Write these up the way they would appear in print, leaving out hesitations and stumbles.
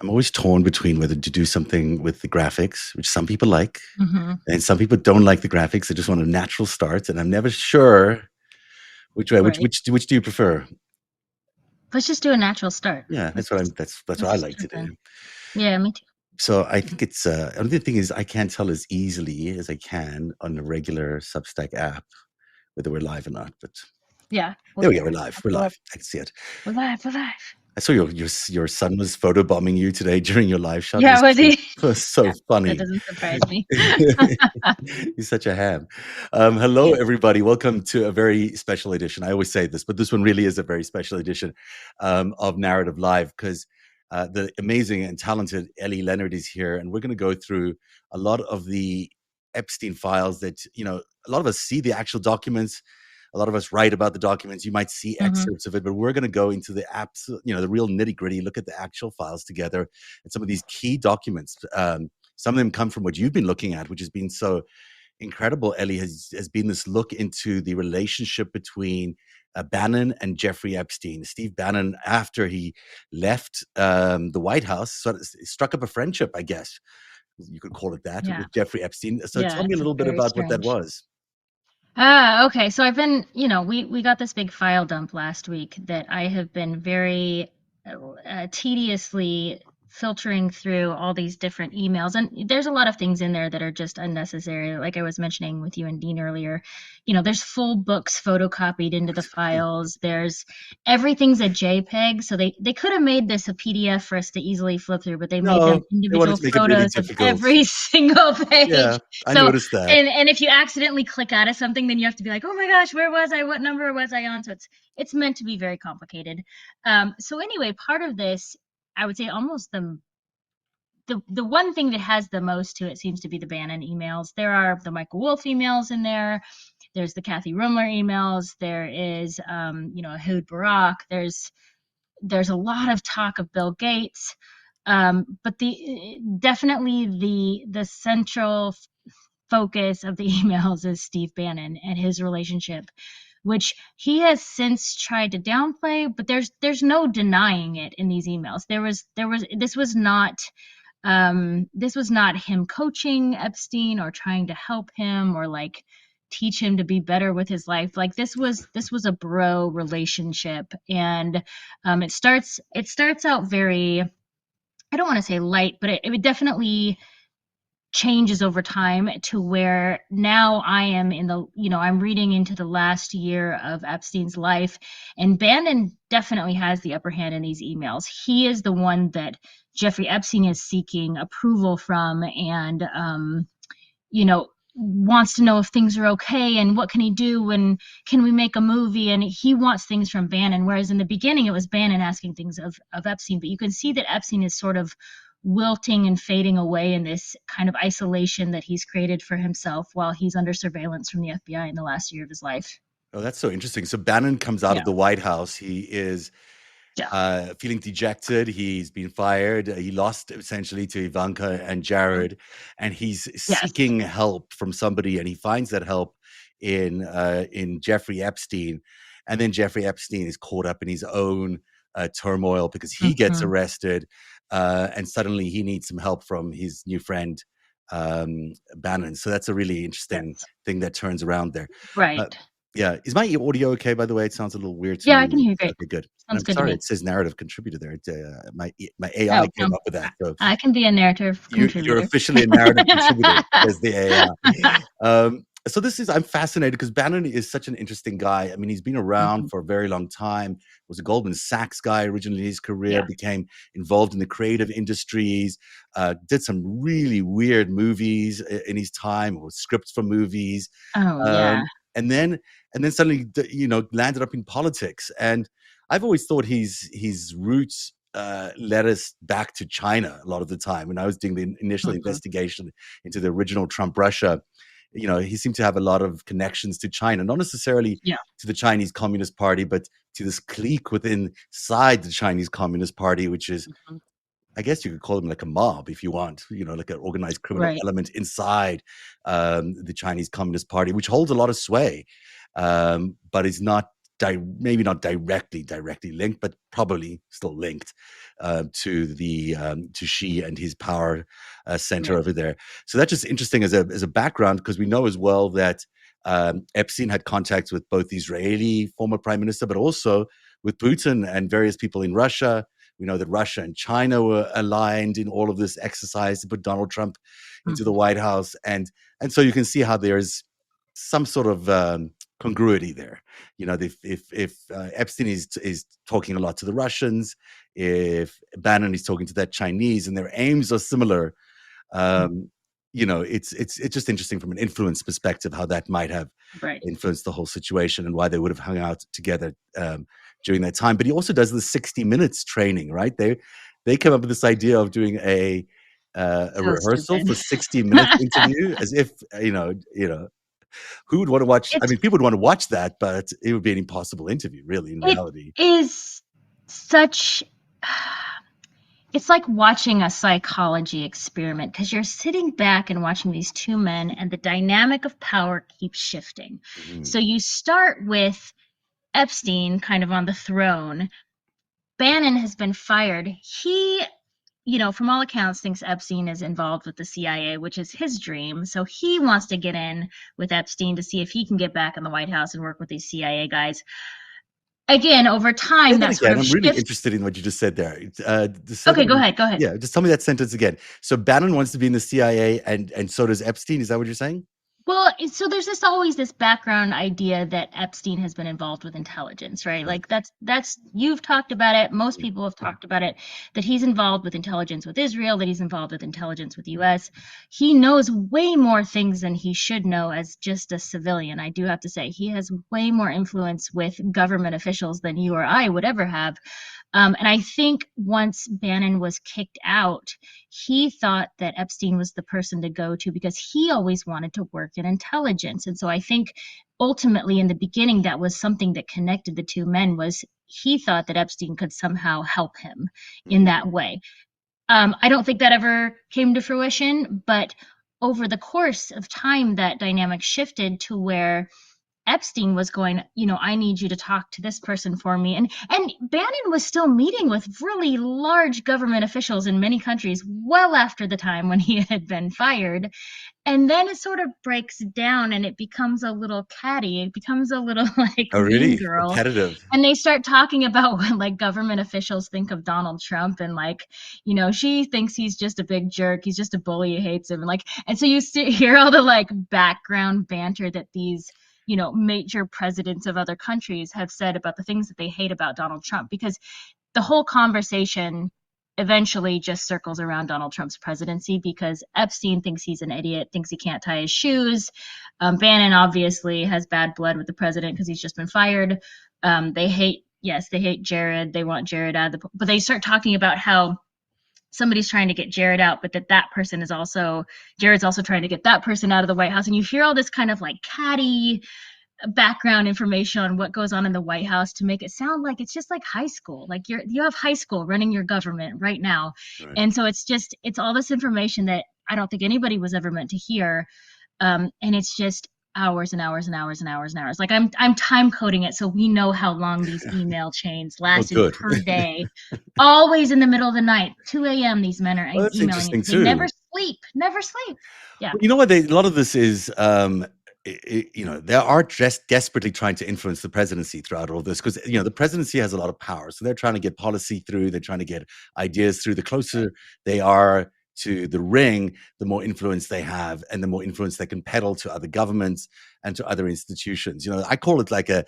I'm always torn between whether to do something with the graphics, which some people like, Hmm. and some people don't like the graphics. They just want a natural start, and I'm never sure which way. Right. Which do you prefer? Let's just do a natural start. Yeah, Let's that's what let's I just like to jump do. in. Yeah, me too. So I think it's another thing is I can't tell as easily as I can on the regular Substack app whether we're live or not. But Yeah, we're there we go, we're here. live. Let's We're go live. up. I can see it. We're live. We're live. I saw your son was photobombing you today during your live shot. Yeah, was he? It was so That funny. doesn't surprise me. He's such a ham. Hello, Yeah. everybody. Welcome to a very special edition. I always say this, but this one really is a very special edition of Narrative Live because the amazing and talented Ellie Leonard is here, and we're going to go through a lot of the Epstein files that, a lot of us see the actual documents. A lot of us write about the documents. You might see Hmm. excerpts of it, but we're going to go into the the real nitty gritty, look at the actual files together and some of these key documents. Some of them come from what you've been looking at, which has been so incredible. Ellie has been this look into the relationship between Bannon and Jeffrey Epstein. Steve Bannon, after he left the White House, sort of struck up a friendship, I guess you could call it that, Yeah. with Jeffrey Epstein. So Yeah, tell me a it's little bit very about what that strange. was. Okay. So I've been, we got this big file dump last week that I have been very tediously filtering through all these different emails. And there's a lot of things in there that are just unnecessary. Like I was mentioning with you and Dean earlier, there's full books photocopied into the files. There's everything's a JPEG. So they could have made this a PDF for us to easily flip through, but they made them No, they wanted individual to make it really photos of difficult. every single Yeah, page. I So noticed that. and if you accidentally click out of something, then you have to be like, oh my gosh, where was I? What number was I on? So it's meant to be very complicated. So anyway, part of this, I would say almost the one thing that has the most to it seems to be the Bannon emails. There are the Michael Wolff emails in there. There's the Kathy Rumler emails. There is Ehud Barak. There's a lot of talk of Bill Gates. But definitely the central focus of the emails is Steve Bannon and his relationship, which he has since tried to downplay, but there's no denying it in these emails. This was not him coaching Epstein or trying to help him or like teach him to be better with his life. Like this was a bro relationship, and it starts out very, I don't want to say light, but it definitely changes over time to where now I am I'm reading into the last year of Epstein's life, and Bannon definitely has the upper hand in these emails. He is the one that Jeffrey Epstein is seeking approval from, and wants to know if things are okay and what can he do and can we make a movie, and he wants things from Bannon, whereas in the beginning it was Bannon asking things of Epstein. But you can see that Epstein is sort of wilting and fading away in this kind of isolation that he's created for himself while he's under surveillance from the FBI in the last year of his life. Oh, that's so interesting. So Bannon comes out of Yeah. the White House. He is Yeah. feeling dejected. He's been fired. He lost essentially to Ivanka and Jared, and he's Yes. seeking help from somebody, and he finds that help in Jeffrey Epstein, and then Jeffrey Epstein is caught up in his own turmoil because he gets Mm-hmm. arrested, and suddenly he needs some help from his new friend Bannon. So that's a really interesting Yes. thing that turns around there. Uh, Right. yeah, is my audio okay? By the way, it sounds a little weird to Yeah, I can me. hear you great. Okay, good. Sounds I'm good to sorry, me. it says narrative contributor there. My AI Oh came no, up with that. So I can be a narrative you're contributor. officially a narrative contributor, says the AI. So I'm fascinated because Bannon is such an interesting guy. I mean, he's been around Mhm. for a very long time. Was a Goldman Sachs guy originally in his career, Yeah. became involved in the creative industries, did some really weird movies in his time, or scripts for movies. Oh yeah. Um, and then suddenly, landed up in politics. And I've always thought his roots led us back to China a lot of the time. When I was doing the initial Mhm. investigation into the original Trump Russia, he seemed to have a lot of connections to China, not necessarily Yeah. to the Chinese Communist Party, but to this clique inside the Chinese Communist Party, which is, Mhm. I guess you could call them like a mob if you want, like an organized criminal Right. element inside the Chinese Communist Party, which holds a lot of sway, but is not maybe not directly linked, but probably still linked to Xi and his power center Right. over there. So that's just interesting as a background, because we know as well that Epstein had contacts with both the Israeli former prime minister, but also with Putin and various people in Russia. We know that Russia and China were aligned in all of this exercise to put Donald Trump into the White House, and so you can see how there's some sort of congruity there. You know, if Epstein is talking a lot to the Russians, if Bannon is talking to that Chinese, and their aims are similar, you know, it's just interesting from an influence perspective how that might have Right. influenced the whole situation and why they would have hung out together during that time. But he also does the 60 minutes training, right? They come up with this idea of doing a So rehearsal stupid. for 60 minutes interview, as if who would want to watch? I It's mean, people would want to watch that, but it would be an impossible interview, really, in it reality. is such it's like watching a psychology experiment, because you're sitting back and watching these two men and the dynamic of power keeps shifting. Mhm. So you start with Epstein kind of on the throne. Bannon has been fired. He, from all accounts, thinks Epstein is involved with the CIA, which is his dream. So he wants to get in with Epstein to see if he can get back in the White House and work with these CIA guys. Again, over Say time, that that sort again. of I'm really shifts. interested in what you just said there. Just say that Okay, go again. ahead. Go ahead. Yeah, just tell me that sentence again. So Bannon wants to be in the CIA, and so does Epstein. Is that what you're saying? Well, so there's always this background idea that Epstein has been involved with intelligence, right? Right. Like that's you've talked about it. Most Yeah. people have talked about it, that he's involved with intelligence with Israel, that he's involved with intelligence with US. He knows way more things than he should know as just a civilian. I do have to say, he has way more influence with government officials than you or I would ever have. And I think once Bannon was kicked out, he thought that Epstein was the person to go to because he always wanted to work in intelligence. And so I think ultimately in the beginning that was something that connected the two men, was he thought that Epstein could somehow help him in Mhm. that way. I don't think that ever came to fruition, but over the course of time, that dynamic shifted to where Epstein was going, I need you to talk to this person for me. And Bannon was still meeting with really large government officials in many countries well after the time when he had been fired. And then it sort of breaks down and it becomes a little catty. It becomes a little like Oh, Mean really? Girl. Competitive. And they start talking about what like government officials think of Donald Trump, and like, she thinks he's just a big jerk. He's just a bully. He hates him. And so you hear all the like background banter that these major presidents of other countries have said about the things that they hate about Donald Trump, because the whole conversation eventually just circles around Donald Trump's presidency, because Epstein thinks he's an idiot, thinks he can't tie his shoes. Bannon obviously has bad blood with the president because he's just been fired. They hate Jared. They want Jared out of but they start talking about how somebody's trying to get Jared out, but that person is also Jared's also trying to get that person out of the White House. And you hear all this kind of like catty background information on what goes on in the White House to make it sound like it's just like high school. Like you have high school running your government right now. Right. And so it's all this information that I don't think anybody was ever meant to hear. And it's just hours and hours and hours and hours and hours. Like I'm time coding it so we know how long these email chains Oh, lasted good. per day. Always in the middle of the night, 2 a.m. These men are Well, that's emailing interesting it. They never too. sleep, never sleep. Yeah. Well, you know what? A lot of this is, they are just desperately trying to influence the presidency throughout all of this, because the presidency has a lot of power, so they're trying to get policy through. They're trying to get ideas through. The closer they are to the ring, the more influence they have, and the more influence they can peddle to other governments and to other institutions. I call it like a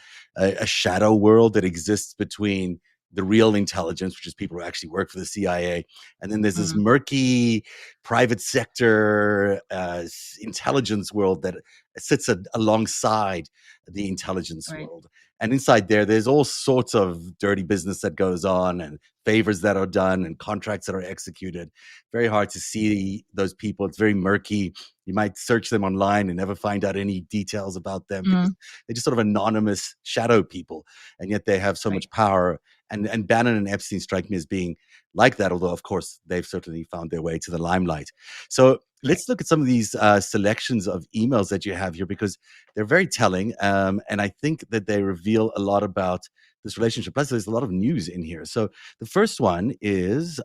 shadow world that exists between the real intelligence, which is people who actually work for the CIA, and then there's this Mhm. murky private sector intelligence world that sits alongside the intelligence Right. world. And inside there's all sorts of dirty business that goes on, and favors that are done, and contracts that are executed. Very hard to see those people. It's very murky. You might search them online and never find out any details about them, because Mm, they're just sort of anonymous shadow people, and yet they have so right. much power and Bannon and Epstein strike me as being like that, although of course they've certainly found their way to the limelight. So let's look at some of these selections of emails that you have here, because they're very telling, and I think that they reveal a lot about this relationship. Plus, there's a lot of news in here. So the first one is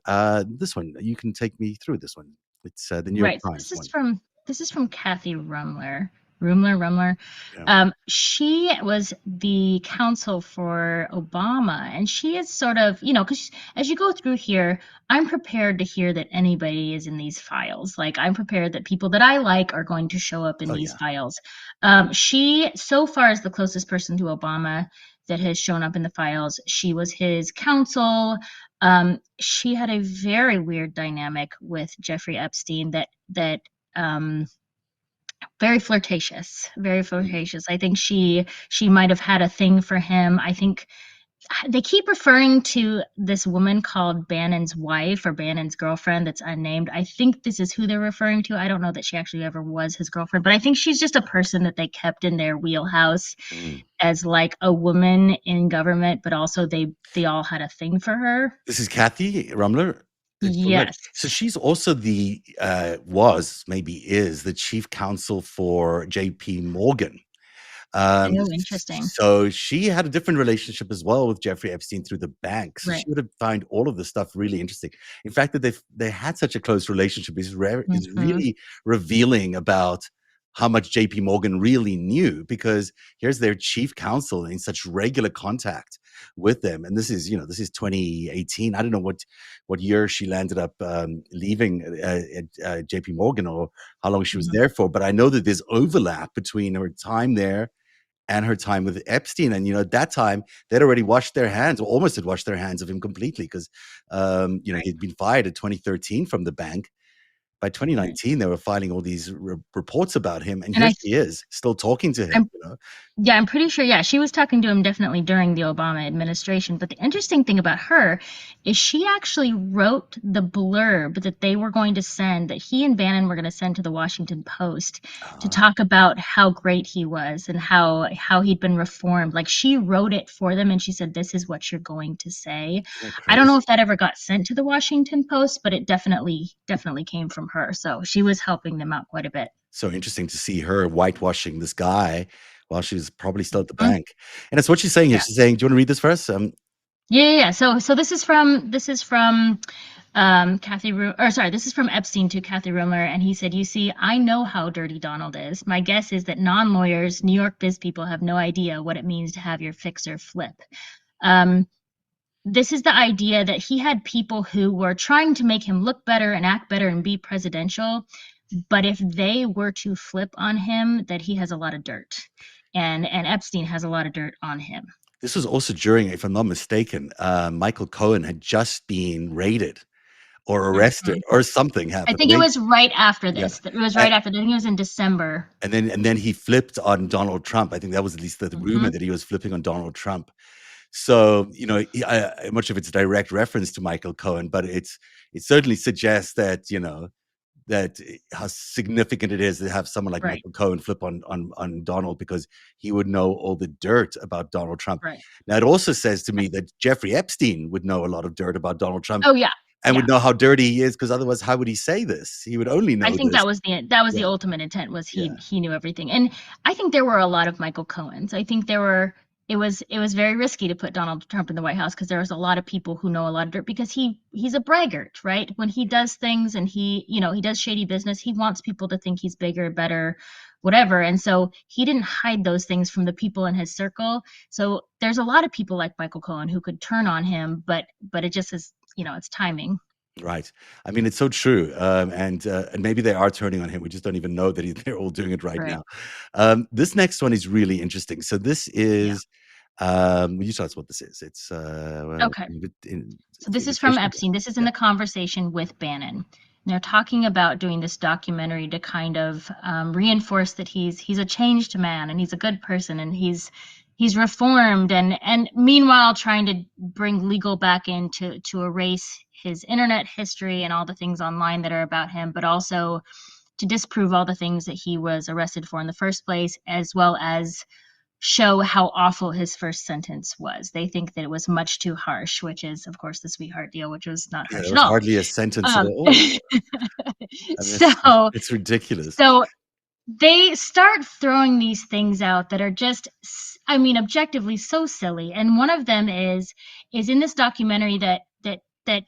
this one. You can take me through this one. It's the New York Right. So Times one. this is from Kathy Rumler. Rumler. Yeah. She was the counsel for Obama, and she is sort of, because as you go through here, I'm prepared to hear that anybody is in these files. Like, I'm prepared that people that I like are going to show up in Oh these yeah. files. She, so far, is the closest person to Obama that has shown up in the files. She was his counsel. She had a very weird dynamic with Jeffrey Epstein that very flirtatious, very Mm. flirtatious. I think she might have had a thing for him. I think they keep referring to this woman called Bannon's wife or Bannon's girlfriend that's unnamed. I think this is who they're referring to. I don't know that she actually ever was his girlfriend, but I think she's just a person that they kept in their wheelhouse Mm. as like a woman in government, but also they all had a thing for her. This is Kathy Rumler. Rumler. Yes. So she's also the was, maybe is, the chief counsel for J.P. Morgan. Oh, interesting. So she had a different relationship as well with Jeffrey Epstein through the bank. So she Right. would have find all of this stuff really interesting. In fact, that they had such a close relationship is Hmm. really revealing about how much JP Morgan really knew, because here's their chief counsel in such regular contact with them. And this is, this is 2018. I don't know what year she landed up leaving JP Morgan, or how long she was Hmm. there for. But I know that there's overlap between her time there and her time with Epstein. And, at that time, they'd already washed their hands, or almost had washed their hands of him completely, because, Right. he'd been fired in 2013 from the bank. By Right. 2019, they were filing all these reports about him. And And here she is, still talking to him, I'm Yeah, I'm pretty sure. Yeah, she was talking to him definitely during the Obama administration. But the interesting thing about her is she actually wrote the blurb that they were going to send, that he and Bannon were going to send to the Washington Post to Ah, talk about how great he was and how he'd been reformed. Like, she wrote it for them, and she said, "This is what you're going to say." isn't that I don't know crazy? if that ever got sent to the Washington Post, but it definitely came from her. So she was helping them out quite a bit. So interesting to see her whitewashing this guy while she was probably still at the Mhm. bank. And that's what she's saying here. Yeah. She's saying, do you want to read this for us? Yeah. So this is from this is from Epstein to Kathy Rumler, and he said, "You see, I know how dirty Donald is. My guess is that non-lawyers, New York biz people have no idea what it means to have your fixer flip." Um, this is the idea that he had people who were trying to make him look better and act better and be presidential, but if they were to flip on him, that he has a lot of dirt, and Epstein has a lot of dirt on him. This was also during, if I'm not mistaken, Michael Cohen had just been raided or arrested, Mhm. or something I happened. I think it think, was right after yeah. this. It was A- right after. I think it was in December. and then he flipped on Donald Trump. I think that was at least the rumor, Hmm. that he was flipping on Donald Trump. So, much of it's a direct reference to Michael Cohen, but it certainly suggests that, that how significant it is to have someone like Right. Michael Cohen flip on Donald, because he would know all the dirt about Donald Trump. Right. Now, it also says to Yeah. me that Jeffrey Epstein would know a lot of dirt about Donald Trump, Oh yeah. and would Yeah. know how dirty he is, because otherwise, how would he say this? He would only I know think this. that was the Yeah, ultimate intent, was he yeah. he knew everything. And I think there were a lot of Michael Cohens. I think it was very risky to put Donald Trump in the White House, because there was a lot of people who know a lot of dirt, because he's a braggart, right? When he does things and he does shady business, he wants people to think he's bigger, better, whatever. And so he didn't hide those things from the people in his circle. So there's a lot of people like Michael Cohen who could turn on him, but it just is, it's timing. Right. I mean, it's so true. And maybe they are turning on him. We just don't even know that they're all doing it right Right. now. This next one is really interesting. So this Yeah. is, you tell us what this is. It's Okay. So it's the this is from invitation. Epstein. This is in Yeah. the conversation with Bannon. And they're talking about doing this documentary to kind of reinforce that he's a changed man, and he's a good person, and he's reformed, and meanwhile trying to bring legal back in to erase his internet history and all the things online that are about him, but also to disprove all the things that he was arrested for in the first place, as well as show how awful his first sentence was. They think that it was much too harsh, which is, of course, the sweetheart deal, which was not Yeah, harsh there at was all. hardly a sentence at Um, all. I mean, so, it's ridiculous. so they start throwing these things out that are just, I mean, objectively so silly. And one of them is in this documentary that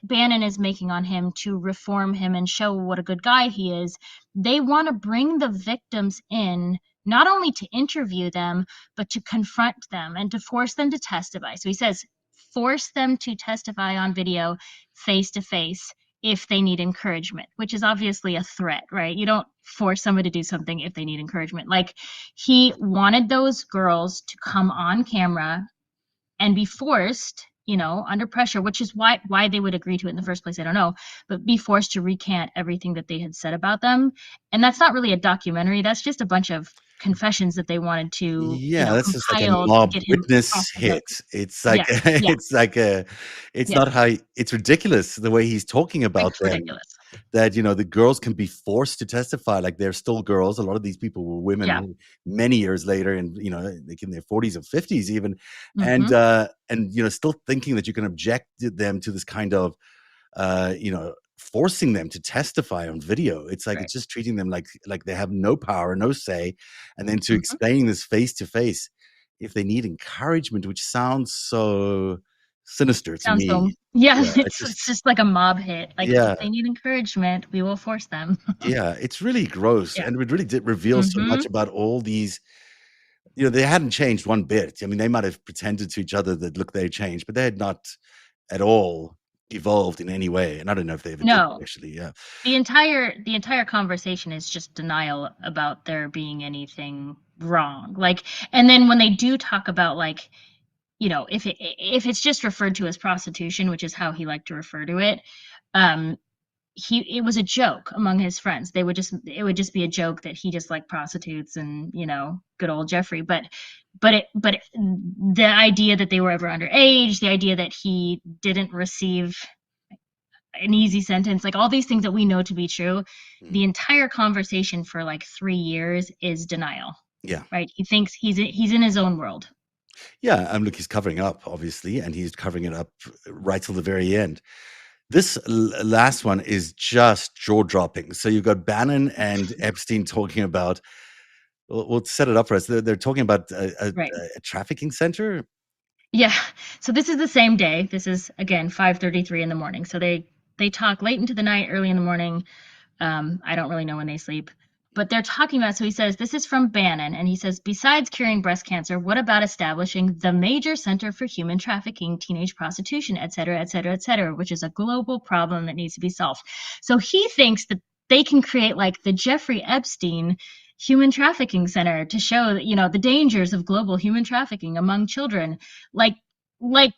Bannon is making on him to reform him and show what a good guy he is. They want to bring the victims in not only to interview them, but to confront them and to force them to testify. So he says, force them to testify on video face to face if they need encouragement, which is obviously a threat, right? You don't force somebody to do something if they need encouragement. Like, he wanted those girls to come on camera and be forced, under pressure, which is why they would agree to it in the first place, I don't know, but be forced to recant everything that they had said about them. And that's not really a documentary. That's just a bunch of confessions that they wanted to, Yeah, that's just like a compile to mob get him off witness the hook. hit. It's like Yeah, yeah, it's yeah. not how it's ridiculous the way he's talking about It's them, ridiculous. that, the girls can be forced to testify, like they're still girls. A lot of these people were women Yeah. who many years later, and, like in their 40s or 50s even, and, Mm-hmm. still thinking that you can object them to this kind of, forcing them to testify on video. It's like, Right. it's just treating them like they have no power, no say, and then to Mm-hmm. explain this face to face if they need encouragement, which sounds so sinister to Sounds so, me. yeah, Yeah, it it's just just like a mob hit. Like, if yeah, they need encouragement, we will force them. yeah, it's really gross, Yeah. and it really did reveal so Mm-hmm. much about all these. They hadn't changed one bit. I mean, they might have pretended to each other that, look, they changed, but they had not at all evolved in any way, and I don't know if they ever did No. actually. Yeah. The entire conversation is just denial about there being anything wrong. Like, and then when they do talk about, like, if it's just referred to as prostitution, which is how he liked to refer to it, um, it was a joke among his friends. It would just be a joke that he just liked prostitutes and, good old Jeffrey. But the idea that they were ever underage, the idea that he didn't receive an easy sentence, like all these things that we know to be true, Mm. the entire conversation for like 3 years is denial, Yeah. right? He thinks he's in his own world. Yeah, and look, he's covering up, obviously, and he's covering it up right till the very end. This last one is just jaw-dropping. So you've got Bannon and Epstein talking about. We'll set it up for us. They're talking about Right. a trafficking center. Yeah. So this is the same day. This is again 5:33 in the morning. So they talk late into the night, early in the morning. I don't really know when they sleep, but they're talking about. So he says, this is from Bannon, and he says, besides curing breast cancer, what about establishing the major center for human trafficking, teenage prostitution, et cetera, et cetera, et cetera, which is a global problem that needs to be solved. So he thinks that they can create like the Jeffrey Epstein human trafficking center to show that, the dangers of global human trafficking among children. Like, like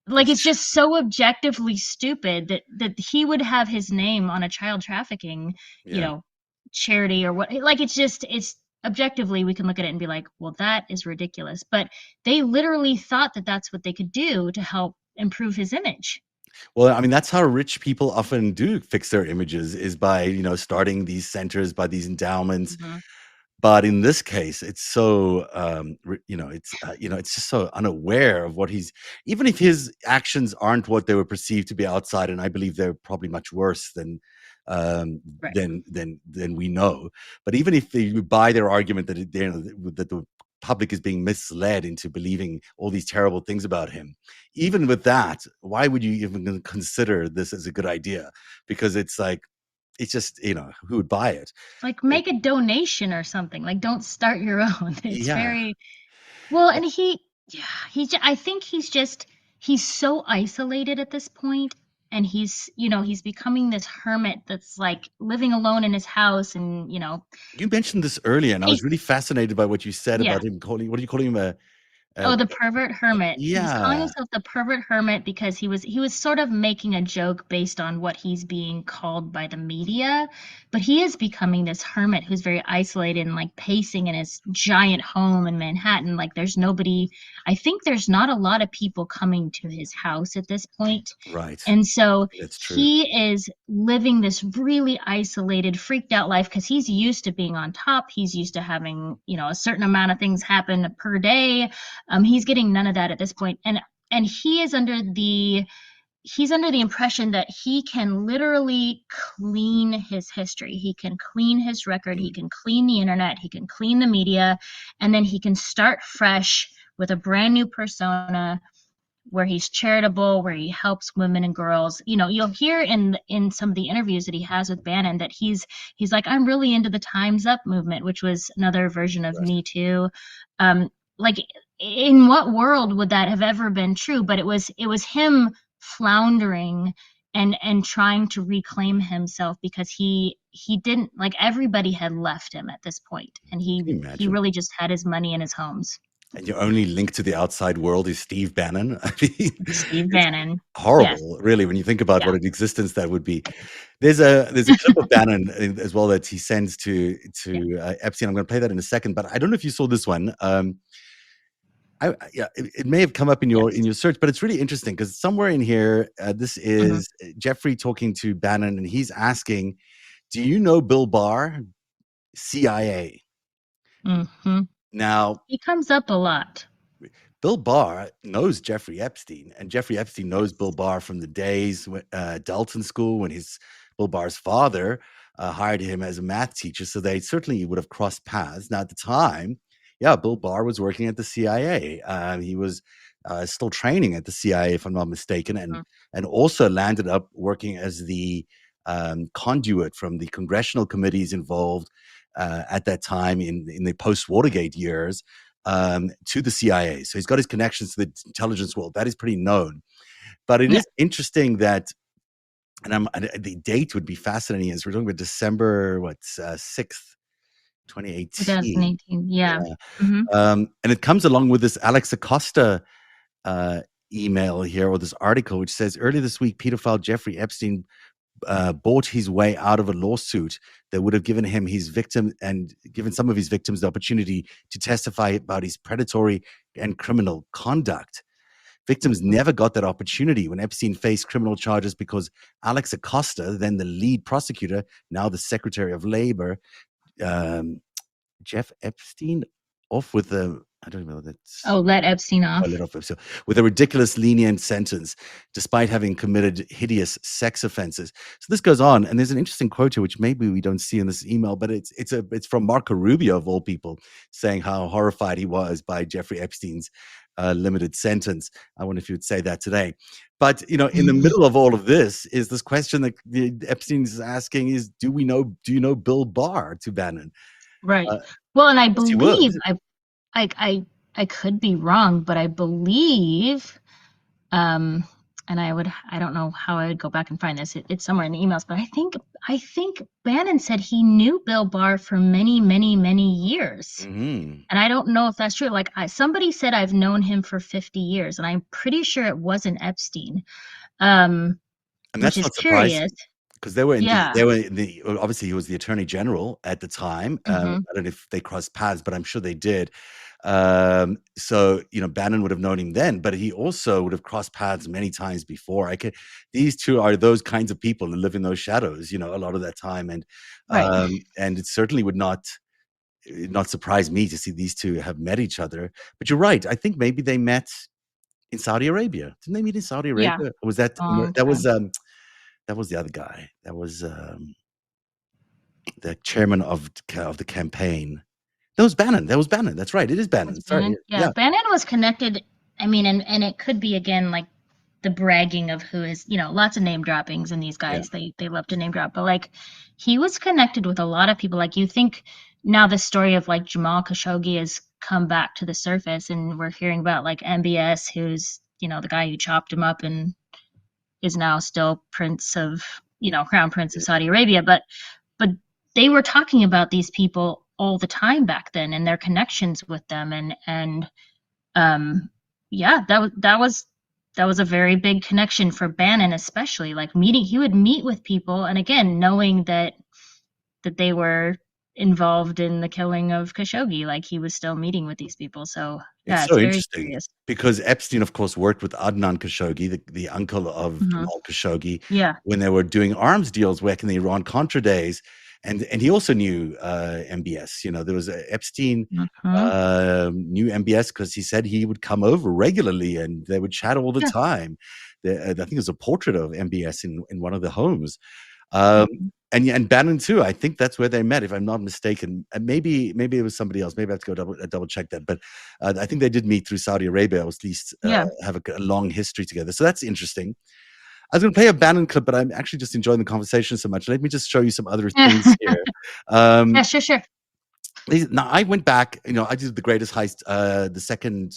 it's It's just so objectively stupid that he would have his name on a child trafficking, you yeah. know, charity or what. Like, it's objectively, we can look at it and be like, well, that is ridiculous. But they literally thought that that's what they could do to help improve his image. Well, I mean, that's how rich people often do fix their images, is by, starting these centers, by these endowments. Hmm. But in this case, it's so, it's just so unaware of what he's. Even if his actions aren't what they were perceived to be outside, and I believe they're probably much worse than, Right. than we know. But even if you buy their argument that that the public is being misled into believing all these terrible things about him, even with that, why would you even consider this as a good idea? Because it's like, it's just, who would buy it? Like, make a donation or something. Like, don't start your own. It's Yeah. very well, and yeah, I think he's so isolated at this point, and he's becoming this hermit that's like living alone in his house, and You mentioned this earlier, and I he, was really fascinated by what you said yeah, about him calling. What do you call him? Oh, the pervert hermit. He was calling Yeah, himself the pervert hermit because he was sort of making a joke based on what he's being called by the media, but he is becoming this hermit who's very isolated and like pacing in his giant home in Manhattan. Like there's nobody, I think there's not a lot of people coming to his house at this point. right. And so That's true. he is living this really isolated, freaked out life because he's used to being on top. He's used to having, a certain amount of things happen per day. He's getting none of that at this point, and he's under the impression that he can literally clean his history. He can clean his record. He Mm, can clean the internet. He can clean the media, and then he can start fresh with a brand new persona where he's charitable, where he helps women and girls. You'll hear in some of the interviews that he has with Bannon that he's like, I'm really into the Time's Up movement, which was another version of right. Me Too. Like, in what world would that have ever been true? But it was him floundering and trying to reclaim himself because he didn't, like, everybody had left him at this point, and he Can you he imagine? really just had his money in his homes. And your only link to the outside world is Steve Bannon. I mean, Steve it's Bannon. Yes. horrible, really, when you think about Yeah. what an existence that would be. There's a clip of Bannon as well that he sends Yeah. to Epstein. I'm going to play that in a second, but I don't know if you saw this one. Yeah, it may have come up in your Yes. search, but it's really interesting because somewhere in here, this Hmm. is Jeffrey talking to Bannon, and he's asking, "Do you know Bill Barr, CIA?" Hmm. Now, He comes up a lot. Bill Barr knows Jeffrey Epstein, and Jeffrey Epstein knows Bill Yes. Barr from the days Dalton School when Bill Barr's father hired him as a math teacher. So they certainly would have crossed paths. Now at the time, yeah, Bill Barr was working at the CIA. He was still training at the CIA, if I'm not mistaken, Mhm. and also landed up working as the conduit from the congressional committees involved at that time in the post Watergate years to the CIA. So he's got his connections to the intelligence world. That is pretty known. But it Yeah. is interesting that, the date would be fascinating as we're talking about December, 6th, 2018. 2018. Yeah. Yeah. Hmm. And it comes along with this Alex Acosta uh, email here or this article, which says earlier this week, pedophile Jeffrey Epstein bought his way out of a lawsuit that would have given him his victim and given some of his victims the opportunity to testify about his predatory and criminal conduct. Victims Hmm. never got that opportunity when Epstein faced criminal charges because Alex Acosta, then the lead prosecutor, now the Secretary of Labor, um, Jeff Epstein, off with the, I don't know, that's Oh, let Epstein a off. little bit. So, with a ridiculous lenient sentence, despite having committed hideous sex offenses. So this goes on, and there's an interesting quote here, which maybe we don't see in this email, but it's from Marco Rubio of all people, saying how horrified he was by Jeffrey Epstein's limited sentence. I wonder if you would say that today. But in the middle of all of this is this question that Epstein is asking: is Do you know Bill Barr to Bannon? Right. Uh, Well, and I yes, he would. believe I could be wrong, but I believe um and I don't know how I would go back and find this. It's somewhere in the emails, but I think Bannon said he knew Bill Barr for many, many, many years. Hmm. And I don't know if that's true. Like, somebody said I've known him for 50 years, and I'm pretty sure it wasn't Epstein. Um, And which that's is not surprising curious. because they were in the Yeah. obviously, he was the attorney general at the time. Hmm. I don't know if they crossed paths, but I'm sure they did. So, Bannon would have known him then, but he also would have crossed paths many times before. These two are those kinds of people who live in those shadows, a lot of that time. Right. And it certainly would not surprise me to see these two have met each other. But you're right. I think maybe they met in Saudi Arabia. Didn't they meet in Saudi Yeah. Arabia? Or was that Long that was time. that was the other guy. That was the chairman of the campaign. That was Bannon. That was Bannon. That's right. It is Was Bannon. Sorry. Bannon? Yeah, Yeah. Bannon was connected. I mean, and it could be again like the bragging of who is, lots of name droppings, and these Yeah. guys they love to name drop, but like he was connected with a lot of people. Like, you think now the story of like Jamal Khashoggi has come back to the surface, and we're hearing about like MBS, who's the guy who chopped him up and is now still crown prince of Saudi Arabia, but they were talking about these people all the time back then and their connections with them, and Yeah, that was a very big connection for Bannon, especially like meeting. He would meet with people, and again, knowing that they were involved in the killing of Khashoggi, like he was still meeting with these people. So It's yeah, so it's very interesting serious. because Epstein, of course, worked with Adnan Khashoggi, the uncle of Hmm. Jamal Khashoggi, Yeah. when they were doing arms deals back in the Iran-Contra days. And he also knew MBS. You know, there was Epstein Hmm. knew MBS because he said he would come over regularly and they would chat all the Yeah. time. I think there's a portrait of MBS in one of the homes. Um, Mhm. and Bannon too. I think that's where they met, if I'm not mistaken. Maybe it was somebody else. Maybe I have to go double check that. But I think they did meet through Saudi Arabia, or at least Yeah. have a long history together. So that's interesting. I was going to play a Bannon clip, but I'm actually just enjoying the conversation so much. Let me just show you some other things here. Yeah, Um, sure, sure. Now I went back. You know, I did The Greatest Heist, the second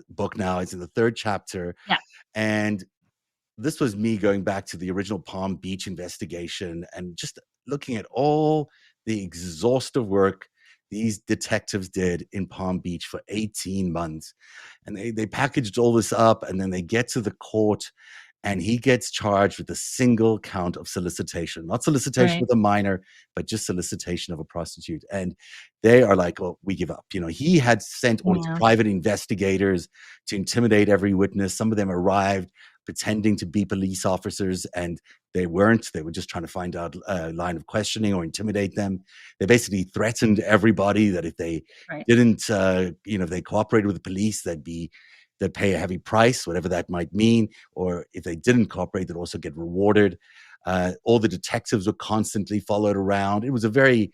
book. Now it's in the third chapter, Yeah. and this was me going back to the original Palm Beach investigation and just looking at all the exhaustive work these detectives did in Palm Beach for 18 months. And they packaged all this up, and then they get to the court, and he gets charged with a single count of solicitation, not solicitation Right. with a minor, but just solicitation of a prostitute. And they are like, oh, we give up. You know, he had sent all his Yeah. private investigators to intimidate every witness. Some of them arrived pretending to be police officers, and they weren't. They were just trying to find out a line of questioning or intimidate them. They basically threatened everybody that if they Right. didn't, if they cooperated with the police, they'd pay a heavy price, whatever that might mean. Or if they didn't cooperate, they'd also get rewarded. All the detectives were constantly followed around. It was a very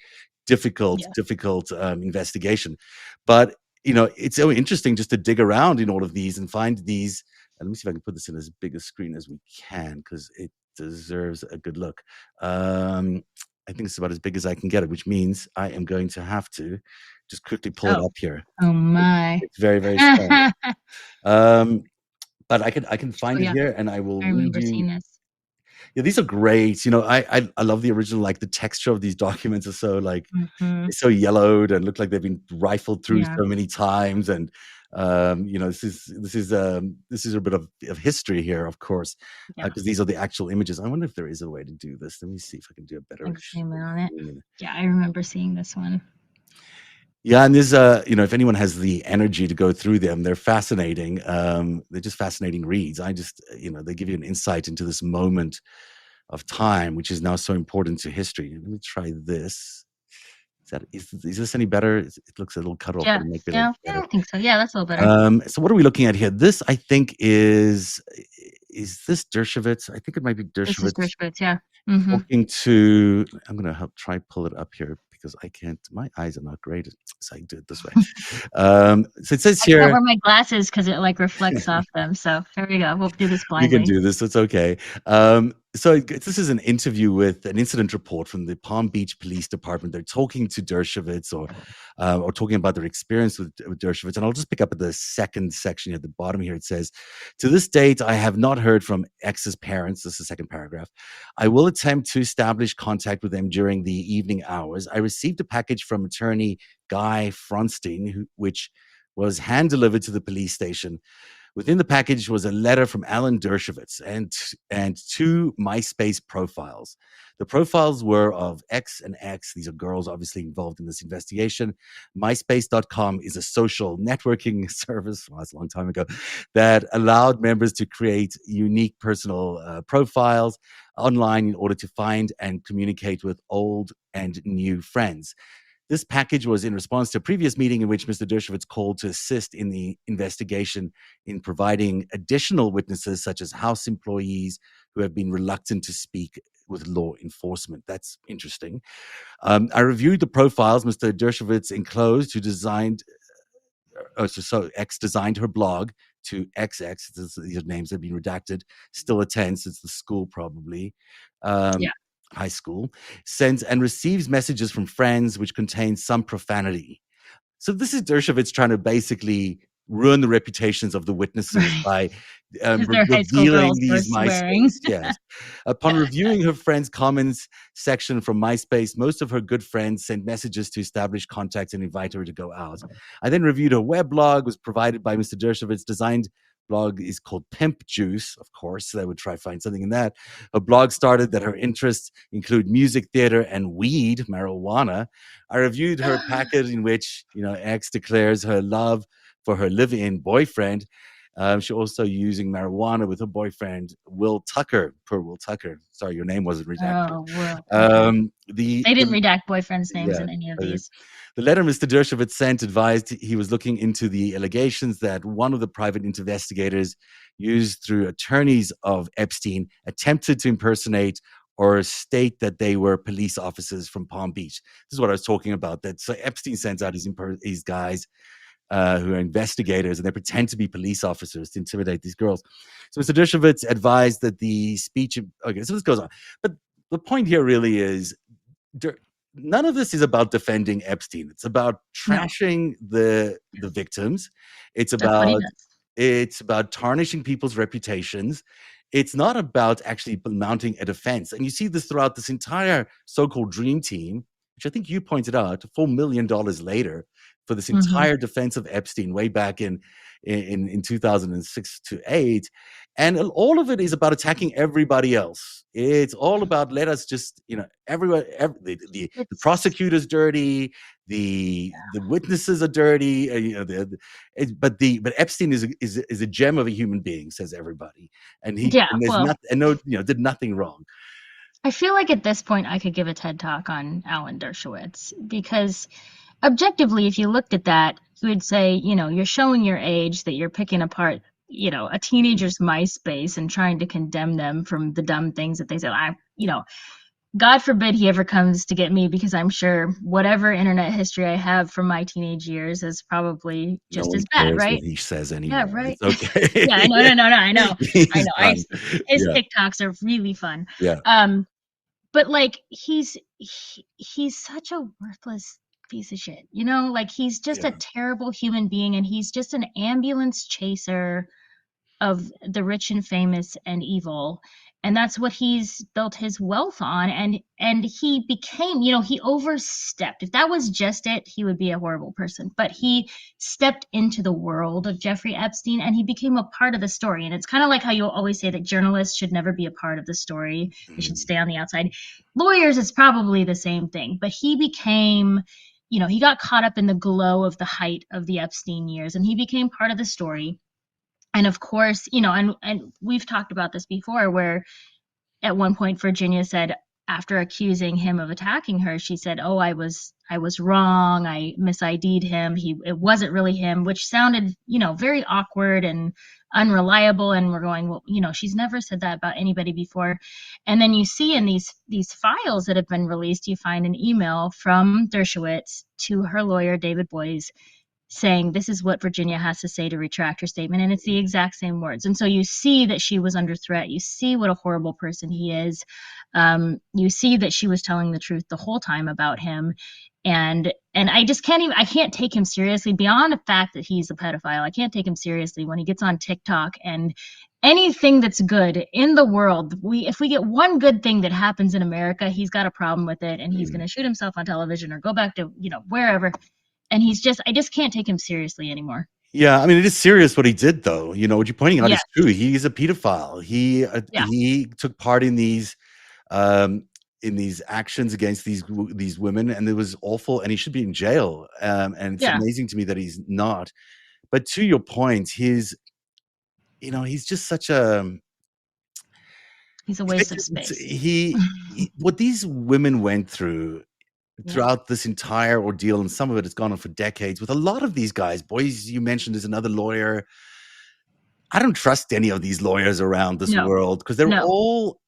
Yeah. difficult investigation. But it's so interesting just to dig around in all of these and find these. And let me see if I can put this in as big a screen as we can because it deserves a good look. I think it's about as big as I can get it, which means I am going to have to just quickly pull it Oh. up here. Oh my. It's very, very small. Oh Um, but I can find it yeah, here and I will I read remember you. seeing this. Yeah, these are great. I love the original, like the texture of these documents are so like Hmm. they're so yellowed and look like they've been rifled through Yeah. so many times. And this is a bit of history here, of course, Yeah. because these are the actual images. I wonder if there is a way to do this. Let me see if I can do a better Like zoom in on it. screen. Yeah, I remember seeing this one. Yeah, and there's if anyone has the energy to go through them, they're fascinating. They're just fascinating reads. I just, they give you an insight into this moment of time, which is now so important to history. Let me try this. Is this any better? It looks a little cut off, but Yeah. it might be a little Yeah. Yeah, better. I think so. Yeah, that's a little better. So what are we looking at here? This, I think, is this Dershowitz? I think it might be This is Dershowitz Dershowitz, yeah. Hmm. talking to. I'm gonna help try pull it up here because I can't. My eyes are not great, so I do it this way. So it says I can't here. wear my glasses because it like reflects off them. So here we go. We'll do this We can blindly. do this. It's okay. This is an interview with an incident report from the Palm Beach Police Department. They're talking to Dershowitz or talking about their experience with Dershowitz. And I'll just pick up at the second section at the bottom here. It says, "To this date, I have not heard from X's parents." This is the second paragraph. "I will attempt to establish contact with them during the evening hours. I received a package from attorney Guy Fronstein, which was hand delivered to the police station. Within the package was a letter from Alan Dershowitz and two MySpace profiles. The profiles were of X and X. These are girls obviously involved in this investigation. MySpace.com is a social networking service, well, that's a long time ago, that allowed members to create unique personal profiles online in order to find and communicate with old and new friends. This package was in response to a previous meeting in which Mr. Dershowitz called to assist in the investigation in providing additional witnesses, such as House employees who have been reluctant to speak with law enforcement." That's interesting. "I reviewed the profiles Mr. Dershowitz enclosed, who designed, so X designed her blog to XX. These names have been redacted. Still attends. It's the school probably. Yeah. Um, High school, sends and receives messages from friends which contain some profanity." So this is Dershowitz trying to basically ruin the reputations of the witnesses Right. by Because they're high school revealing girls who are these swearing. MySpace. Yes. Upon reviewing her friends' comments section from MySpace, most of her good friends sent messages to establish contact and invite her to go out. I then reviewed her weblog, was provided by Mr. Dershowitz. Designed blog is called Pimp Juice, of course. So I would try to find something in that. Her blog started that her interests include music theater and weed, marijuana. I reviewed her packet in which, X declares her love for her live-in boyfriend. She's also using marijuana with her boyfriend, Will Tucker. Per Will Tucker. Sorry, your name wasn't redacted. Oh, well, okay. The They didn't redact boyfriends' names yeah. in any of these. The letter Mr. Dershowitz sent advised he was looking into the allegations that one of the private investigators used through attorneys of Epstein attempted to impersonate or state that they were police officers from Palm Beach. This is what I was talking about. That so Epstein sends out these guys who are investigators, and they pretend to be police officers to intimidate these girls. So Mr. Dershowitz advised that the speech. Okay, so this goes on, but the point here really is none of this is about defending Epstein. It's about No, trashing the victims. It's that's what he about does. tarnishing people's reputations. It's not about actually mounting a defense. And you see this throughout this entire so-called dream team, which I think you pointed out, $4 million later for this entire defense of Epstein way back in 2006 to 8. And all of it is about attacking everybody else. It's all about let us just, everyone, the prosecutor's dirty, the witnesses are dirty, but Epstein is a gem of a human being, says everybody, and did nothing wrong. I feel like at this point I could give a TED talk on Alan Dershowitz, because objectively, if you looked at that, you would say, you're showing your age, that you're picking apart, a teenager's MySpace and trying to condemn them from the dumb things that they say. God forbid he ever comes to get me, because I'm sure whatever internet history I have from my teenage years is probably No just one as bad, cares what right? he says anymore. Yeah, right. It's okay. Yeah, I know. He's done. His Yeah. TikToks are really fun. Yeah. But like he's such a worthless piece of shit. Like he's just a terrible human being, and he's just an ambulance chaser of the rich and famous and evil, and that's what he's built his wealth on. And he became, he overstepped. If that was just it, he would be a horrible person, but he stepped into the world of Jeffrey Epstein, and he became a part of the story. And it's kind of like how you always say that journalists should never be a part of the story, they should stay on the outside. Lawyers, it's probably the same thing, but he became, he got caught up in the glow of the height of the Epstein years, and he became part of the story. And of course, and we've talked about this before, where at one point Virginia said, after accusing him of attacking her, she said, "Oh, I was wrong. I mis-ID'd him. It wasn't really him," which sounded, very awkward and unreliable. And we're going, well, she's never said that about anybody before. And then you see in these files that have been released, you find an email from Dershowitz to her lawyer, David Boies, saying this is what Virginia has to say to retract her statement. And it's the exact same words. And so you see that she was under threat. You see what a horrible person he is. You see that she was telling the truth the whole time about him. And I just I can't take him seriously, beyond the fact that he's a pedophile. I can't take him seriously when he gets on TikTok, and anything that's good in the world, if we get one good thing that happens in America, he's got a problem with it, and he's going to shoot himself on television or go back to, wherever. And I just can't take him seriously anymore. Yeah, I mean, it is serious what he did, though. What you're pointing out is Yes. true. He's a pedophile. He took part in these actions against these women, and it was awful. And he should be in jail. And it's amazing to me that he's not. But to your point, he's just such a he's a waste of space. What these women went through throughout this entire ordeal, and some of it has gone on for decades with a lot of these guys. Boies, you mentioned, is another lawyer. I don't trust any of these lawyers around this world, because they're all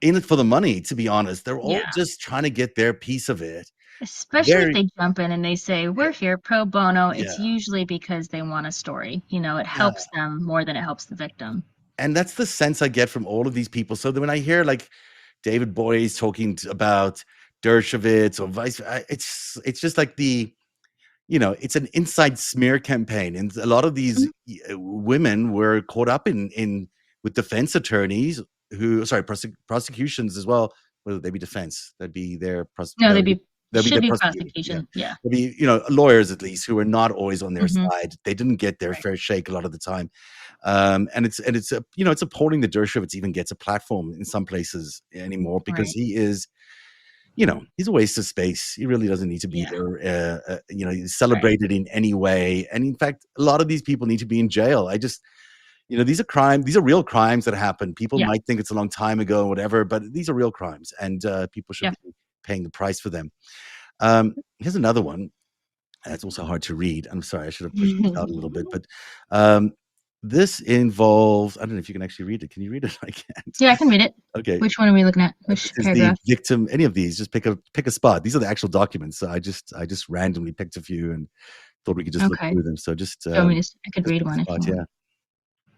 in it for the money, to be honest. They're all just trying to get their piece of it. Especially if they jump in and they say, we're here pro bono. It's usually because they want a story. It helps them more than it helps the victim. And that's the sense I get from all of these people. So that when I hear like David Boies talking about Dershowitz or vice, it's just like it's an inside smear campaign, and a lot of these Mhm. women were caught up in with defense attorneys who, sorry, prosecutions as well. Well, they'd be defense. That'd be their No, they'll be should their be prosecutor. Yeah, prosecution. Yeah. there'll be lawyers at least who are not always on their Hmm. side. They didn't get their Right. fair shake a lot of the time, and it's appalling that Dershowitz even gets a platform in some places anymore because Right. he is he's a waste of space. He really doesn't need to be Yeah. there. He's Right. celebrated in any way. And in fact, a lot of these people need to be in jail. These are crimes. These are real crimes that happen. People Yeah. might think it's a long time ago or whatever, but these are real crimes, and people should Yeah. be paying the price for them. Here's another one. It's also hard to read. I'm sorry, I should have pushed this out a little bit, but um, this involves. I don't know if you can actually read it. Can you read it? I can't. Yeah, I can read it. Okay. Which one are we looking at? This Which is the paragraph? victim. Any of these, just pick a spot. These are the actual documents. So I just randomly picked a few and thought we could just look Okay. through them. So just Show me this. I could just read pick a one if spot. you want. Yeah.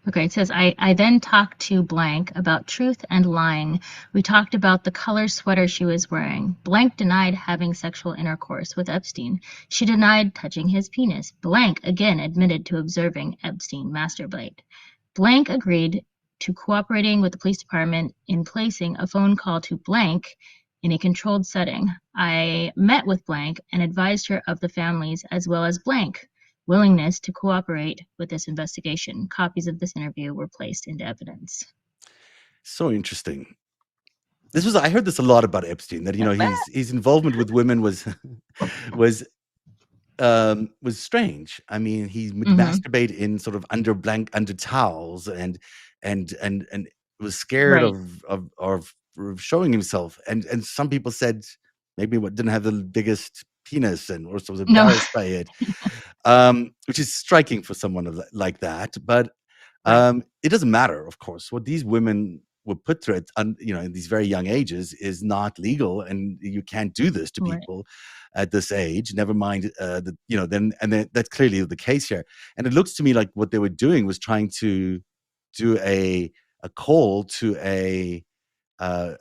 Okay, it says, I then talked to blank about truth and lying. We talked about the color sweater she was wearing. Blank denied having sexual intercourse with Epstein. She denied touching his penis. Blank again admitted to observing Epstein masturbate. Blank agreed to cooperating with the police department in placing a phone call to blank in a controlled setting. I met with blank and advised her of the families as well as blank willingness to cooperate with this investigation. Copies of this interview were placed into evidence. So interesting. I heard this a lot about Epstein, that his involvement with women was strange. I mean, he would Mm-hmm. masturbate in sort of under towels, and was scared Right. of showing himself. And some people said maybe what didn't have the biggest penis and also was No. embarrassed by it, which is striking for someone like that. But Right. it doesn't matter, of course. What these women were put through in these very young ages is not legal, and you can't do this to Right. people at this age. Never mind then that's clearly the case here. And it looks to me like what they were doing was trying to do a call to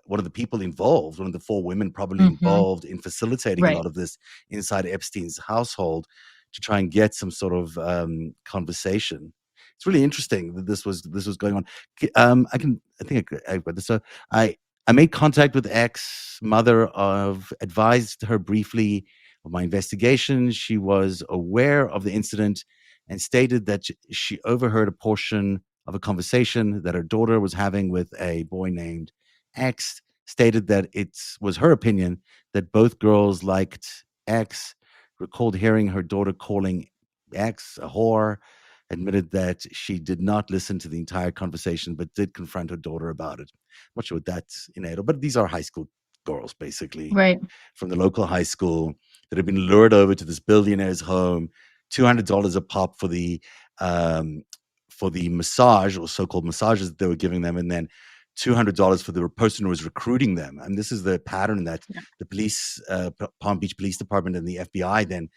one of the people involved, one of the four women probably Mm-hmm. involved in facilitating a Right. lot of this inside Epstein's household, to try and get some sort of conversation. It's really interesting that this was going on. I've got this. So I made contact with ex-mother of, advised her briefly of my investigation. She was aware of the incident and stated that she overheard a portion of a conversation that her daughter was having with a boy named X. Stated that it was her opinion that both girls liked X. Recalled hearing her daughter calling X a whore. Admitted that she did not listen to the entire conversation, but did confront her daughter about it. I'm not sure what that's enabled, but these are high school girls, basically, Right. from the local high school that have been lured over to this billionaire's home, $200 a pop for the massage, or so-called massages that they were giving them, and then $200 for the person who was recruiting them. And this is the pattern that Yeah. the police, Palm Beach Police Department and the FBI then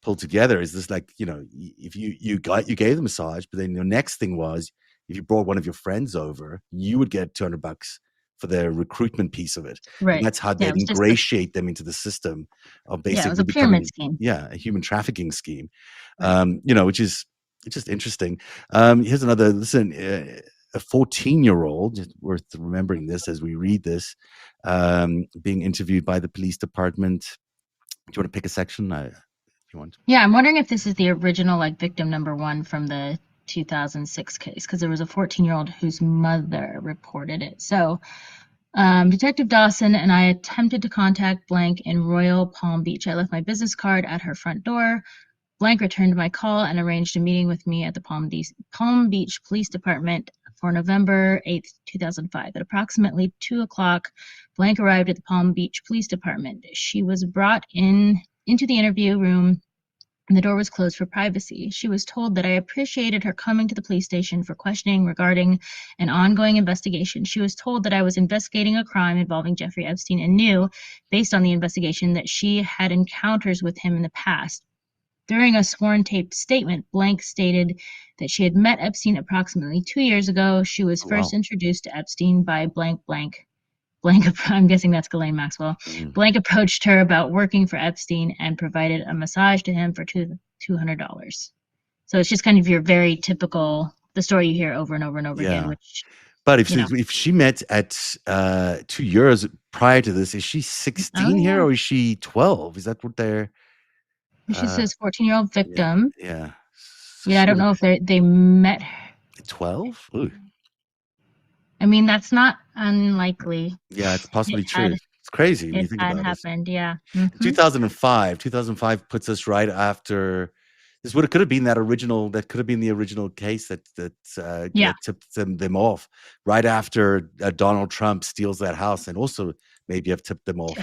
pulled together. Is this like, if you gave the massage, but then your next thing was, if you brought one of your friends over, you would get $200 for the recruitment piece of it. And Right. that's how Yeah, it they'd was just a ingratiate them into the system of yeah, it was basically a pyramid becoming, scheme. yeah, a human trafficking scheme. Right. Which is, it's just interesting. Here's another, listen, a 14-year-old, worth remembering this as we read this, being interviewed by the police department. Do you want to pick a section? If you want. Yeah, I'm wondering if this is the original victim number one from the 2006 case, because there was a 14-year-old whose mother reported it. So Detective Dawson and I attempted to contact blank in Royal Palm Beach. I left my business card at her front door. Blank returned my call and arranged a meeting with me at the Palm Beach Police Department for November 8th, 2005. At approximately 2 o'clock, Blank arrived at the Palm Beach Police Department. She was brought into the interview room, and the door was closed for privacy. She was told that I appreciated her coming to the police station for questioning regarding an ongoing investigation. She was told that I was investigating a crime involving Jeffrey Epstein and knew, based on the investigation, that she had encounters with him in the past. During a sworn taped statement, Blank stated that she had met Epstein approximately 2 years ago. She was Oh, first wow. introduced to Epstein by blank blank Blank, I'm guessing that's Ghislaine Maxwell. Mhm. Blank approached her about working for Epstein and provided a massage to him for $200. So it's just kind of your very typical, the story you hear over and over and over again, Yeah. which, But you know, if she met at 2 years prior to this, is she oh 16 here yeah. or is she 12? Is that what they're She uh says 14-year-old yeah, victim. yeah. So Yeah, I she don't would know have if they met. 12? Ooh. I mean, that's not unlikely. Yeah, it's It possibly had true. It's crazy when you it think had about it. happened. Yeah. 2005 puts us right after this would have could have been that could have been the original case Yeah. that tipped them off right after Donald Trump steals that house and also maybe have tipped them off.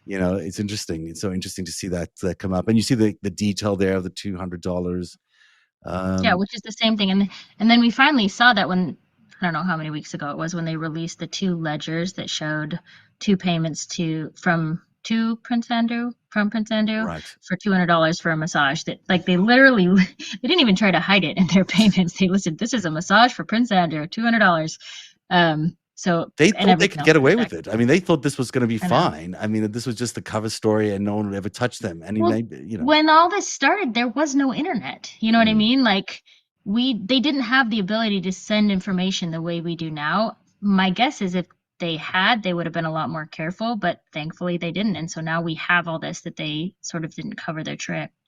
Yeah. It's interesting. It's so interesting to see that come up, and you see the detail there of the $200. Yeah, Um, which is the same thing. And then we finally saw that when, I don't know how many weeks ago it was, when they released the two ledgers that showed two payments to Prince Andrew right. for $200 for a massage, that like they literally they didn't even try to hide it in their payments. They listed, this is a massage for Prince Andrew, $200. So, They and thought they everything could else get was away with checked. it. I mean, they thought this was going to be I know. fine. I mean, this was just the cover story, and no one would ever touch them. And he Well, made, when all this started, there was no internet. You know what I mm, mean? Like they didn't have the ability to send information the way we do now. My guess is if they had, they would have been a lot more careful, but thankfully they didn't. And so now we have all this that they sort of didn't cover their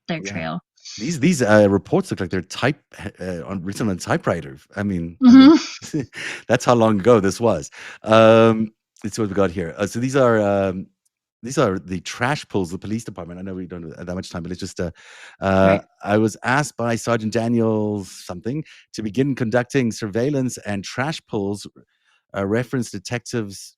yeah. trail. These reports look like they're written on typewriter. I mean, Hmm. that's how long ago this was. It's what we got here. So these are the trash pulls of the police department. I know we don't have that much time, but it's just Right. I was asked by Sergeant Daniels something to begin conducting surveillance and trash pulls. Reference detectives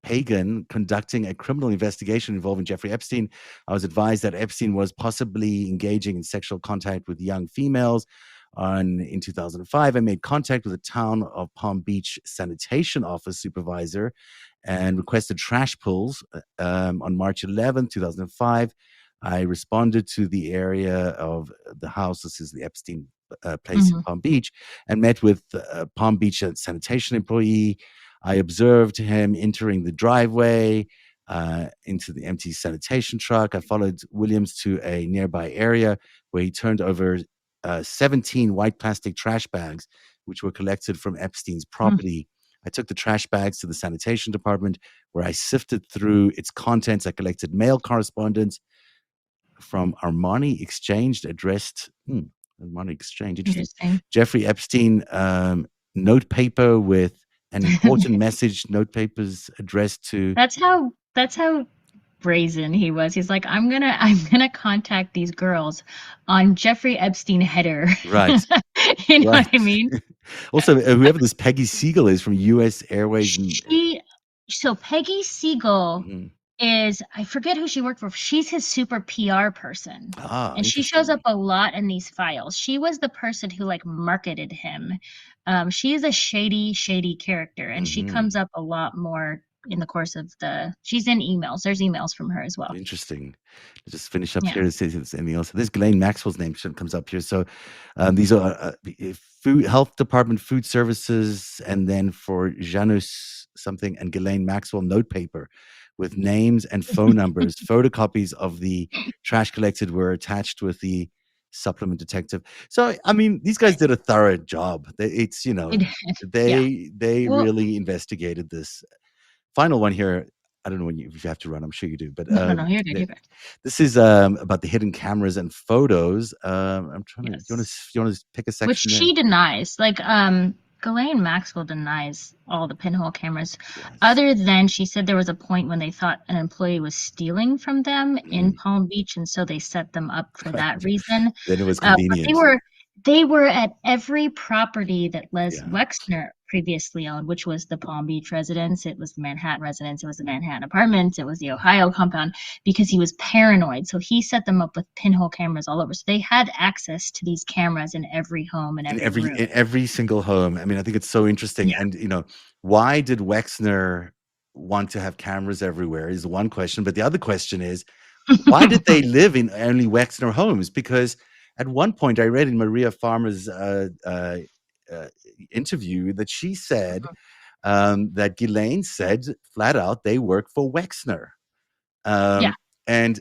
Pagan conducting a criminal investigation involving Jeffrey Epstein. I was advised that Epstein was possibly engaging in sexual contact with young females. In 2005, I made contact with the town of Palm Beach sanitation office supervisor and requested trash pulls. On March 11th, 2005, I responded to the area of the house. This is the Epstein place in Hmm. Palm Beach, and met with Palm Beach sanitation employee. I observed him entering the driveway into the empty sanitation truck. I followed Williams to a nearby area where he turned over 17 white plastic trash bags, which were collected from Epstein's property. I took the trash bags to the sanitation department where I sifted through its contents. I collected mail correspondence from Armani Exchange addressed, Armani Exchange, interesting. Interesting. Jeffrey Epstein note paper with an important message, note papers addressed to, That's how brazen he was. He's like, I'm gonna contact these girls on Jeffrey Epstein header. right, You know right. what I mean? Also, whoever this Peggy Siegel is from US Airways. And, She so Peggy Siegel mhm. is, I forget who she worked for. She's his super PR person. And she shows Interesting. up a lot in these files. She was the person who like marketed him. She is a shady, shady character, and she comes Hmm. up a lot more in the course of she's in emails. There's emails from her as well. Interesting. Let's just finish up Yeah. here to see if there's anything else. There's Ghislaine Maxwell's name comes up here. So these are food, health department, food services, and then for Janus something and Ghislaine Maxwell note paper with names and phone numbers. Photocopies of the trash collected were attached with the supplement detective. So I mean, these guys did a thorough job. It did. Yeah. They Well, really investigated this. Final one here. I don't know if you have to run. I'm sure you do, but no, no, no. You're good. You're good. this is about the hidden cameras and photos. I'm trying to. Yes. You want to pick a Which section there? she denies. Like, Ghislaine Maxwell denies all the pinhole cameras, Yes. other than she said there was a point when they thought an employee was stealing from them in Mm. Palm Beach, and so they set them up for that reason. Then it was But convenient. they were at every property that Les Yeah. Wexner previously owned, which was the Palm Beach residence, it was the Manhattan residence, it was the Manhattan apartments, it was the Ohio compound, because he was paranoid. So he set them up with pinhole cameras all over. So they had access to these cameras in every home and every room. In every single home. I mean, I think it's so interesting. Yeah. And why did Wexner want to have cameras everywhere is one question. But the other question is, why did they live in only Wexner homes? Because at one point I read in Maria Farmer's interview that she said that Ghislaine said flat out they work for Wexner. Yeah. And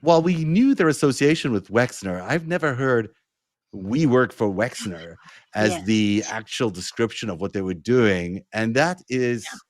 while we knew their association with Wexner, I've never heard "we work for Wexner" as Yes. the actual description of what they were doing. And that Yeah. is That is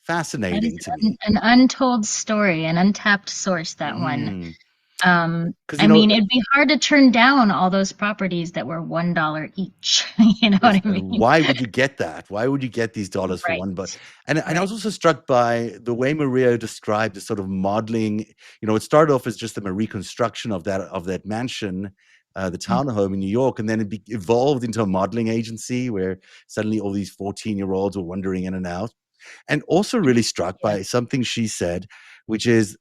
fascinating to me. an untold story, an untapped source, that one. Because, I mean, it'd be hard to turn down all those properties that were $1 each. You know what I mean? why would you get that? Why would you get these dollars for Right. one? But and I Right. was also struck by the way Maria described the sort of modeling. It started off as just a reconstruction of that mansion, the Mm. townhome in New York, and then it evolved into a modeling agency where suddenly all these 14-year-olds were wandering in and out. And also really struck Yeah. by something she said, which is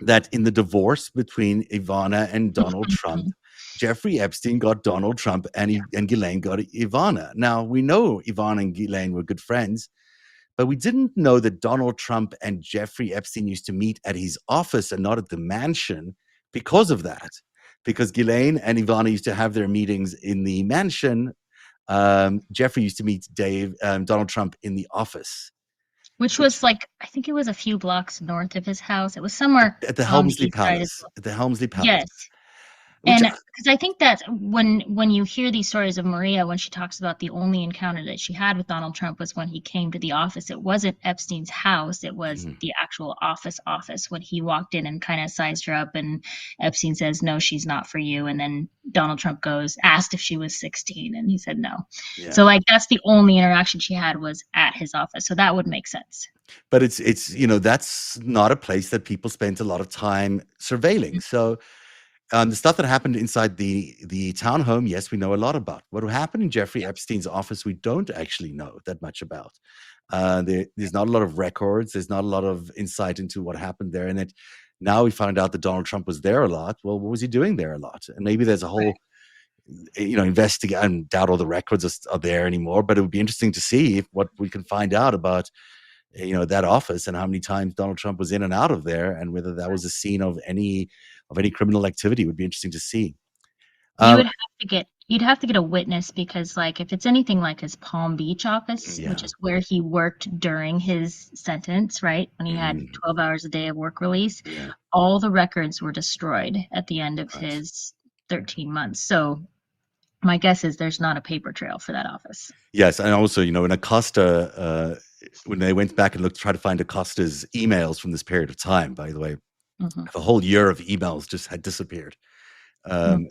that in the divorce between Ivana and Donald Trump, Mhm. Jeffrey Epstein got Donald Trump and Ghislaine got Ivana. Now, we know Ivana and Ghislaine were good friends, but we didn't know that Donald Trump and Jeffrey Epstein used to meet at his office and not at the mansion because of that. Because Ghislaine and Ivana used to have their meetings in the mansion. Jeffrey used to meet Donald Trump in the office, Which which was like, I think it was a few blocks north of his house. It was somewhere at the on the Helmsley east side as Palace, well. at the Helmsley Palace, Yes. which And because I think that when you hear these stories of Maria, when she talks about the only encounter that she had with Donald Trump was when he came to the office, it wasn't Epstein's house, it was the actual office when he walked in and kind of sized her up, and Epstein says, no, she's not for you. And then Donald Trump asked if she was 16, and he said no. yeah. So like that's the only interaction she had was at his office. So that would make sense. But it's that's not a place that people spent a lot of time surveilling. So the stuff that happened inside the townhome, yes, we know a lot about. What happened in Jeffrey Epstein's office, we don't actually know that much about. There's not a lot of records. There's not a lot of insight into what happened there. And now we found out that Donald Trump was there a lot. Well, what was he doing there a lot? And maybe there's a whole, investigate. I doubt all the records are there anymore, but it would be interesting to see what we can find out about that office and how many times Donald Trump was in and out of there, and whether that was a scene of any criminal activity. Would be interesting to see. You Um, would have to get you'd have to get a witness because like if it's anything like his Palm Beach office, yeah. which is where he worked during his sentence, right? When he had Mm, 12 hours a day of work release, yeah. all the records were destroyed at the end of Right. his 13 months. So my guess is there's not a paper trail for that office. Yes, and also, when Acosta, when they went back and try to find Acosta's emails from this period of time, by the way, Mhm. the whole year of emails just had disappeared. Mm,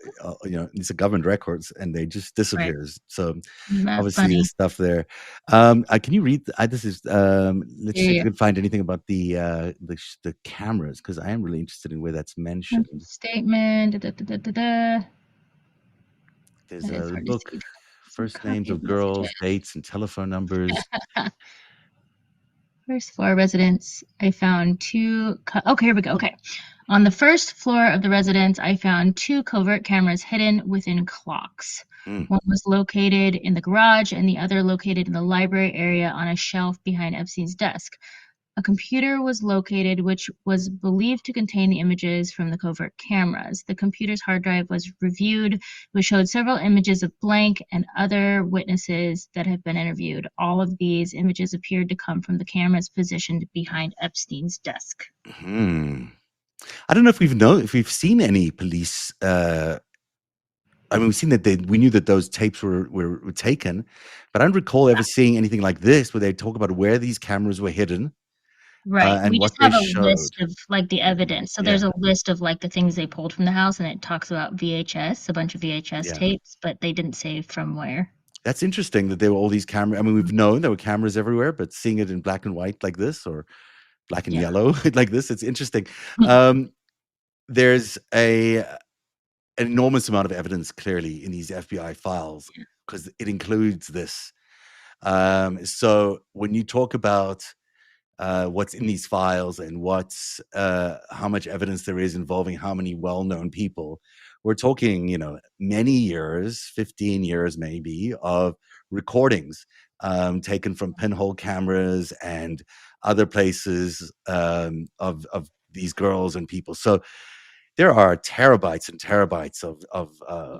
These are government records, and they just right. disappears. So That's obviously, funny. there's stuff there. Can you read? This is. Let's see if Yeah. we can find anything about the cameras, because I am really interested in where that's mentioned. Statement. Da, da, da, da, da, da. There's That is a hard to book, see. first names Copy of of girls, messages. dates, and telephone numbers. First floor residence, I found two. Okay, here we go. Okay. On the first floor of the residence, I found two covert cameras hidden within clocks. Mm. One was located in the garage and the other located in the library area on a shelf behind Epstein's desk. A computer was located which was believed to contain the images from the covert cameras. The computer's hard drive was reviewed, which showed several images of blank and other witnesses that have been interviewed. All of these images appeared to come from the cameras positioned behind Epstein's desk. Hmm. I don't know if we've seen any police. We've seen that we knew that those tapes were taken, but I don't recall ever seeing anything like this where they talk about where these cameras were hidden, Right. and We what just they have a showed. list of like the evidence. So there's Yeah, a list of like the things they pulled from the house and it talks about VHS, a bunch of VHS yeah. tapes, but they didn't say from where. That's interesting that there were all these cameras. We've known there were cameras everywhere, but seeing it in black and white like this, or black and Yeah. yellow like this, it's interesting. There's an enormous amount of evidence clearly in these FBI files because it includes this. So when you talk about what's in these files and how much evidence there is involving how many well-known people, we're talking, many years, 15 years maybe, of recordings taken from pinhole cameras and other places of these girls and people. So there are terabytes and terabytes of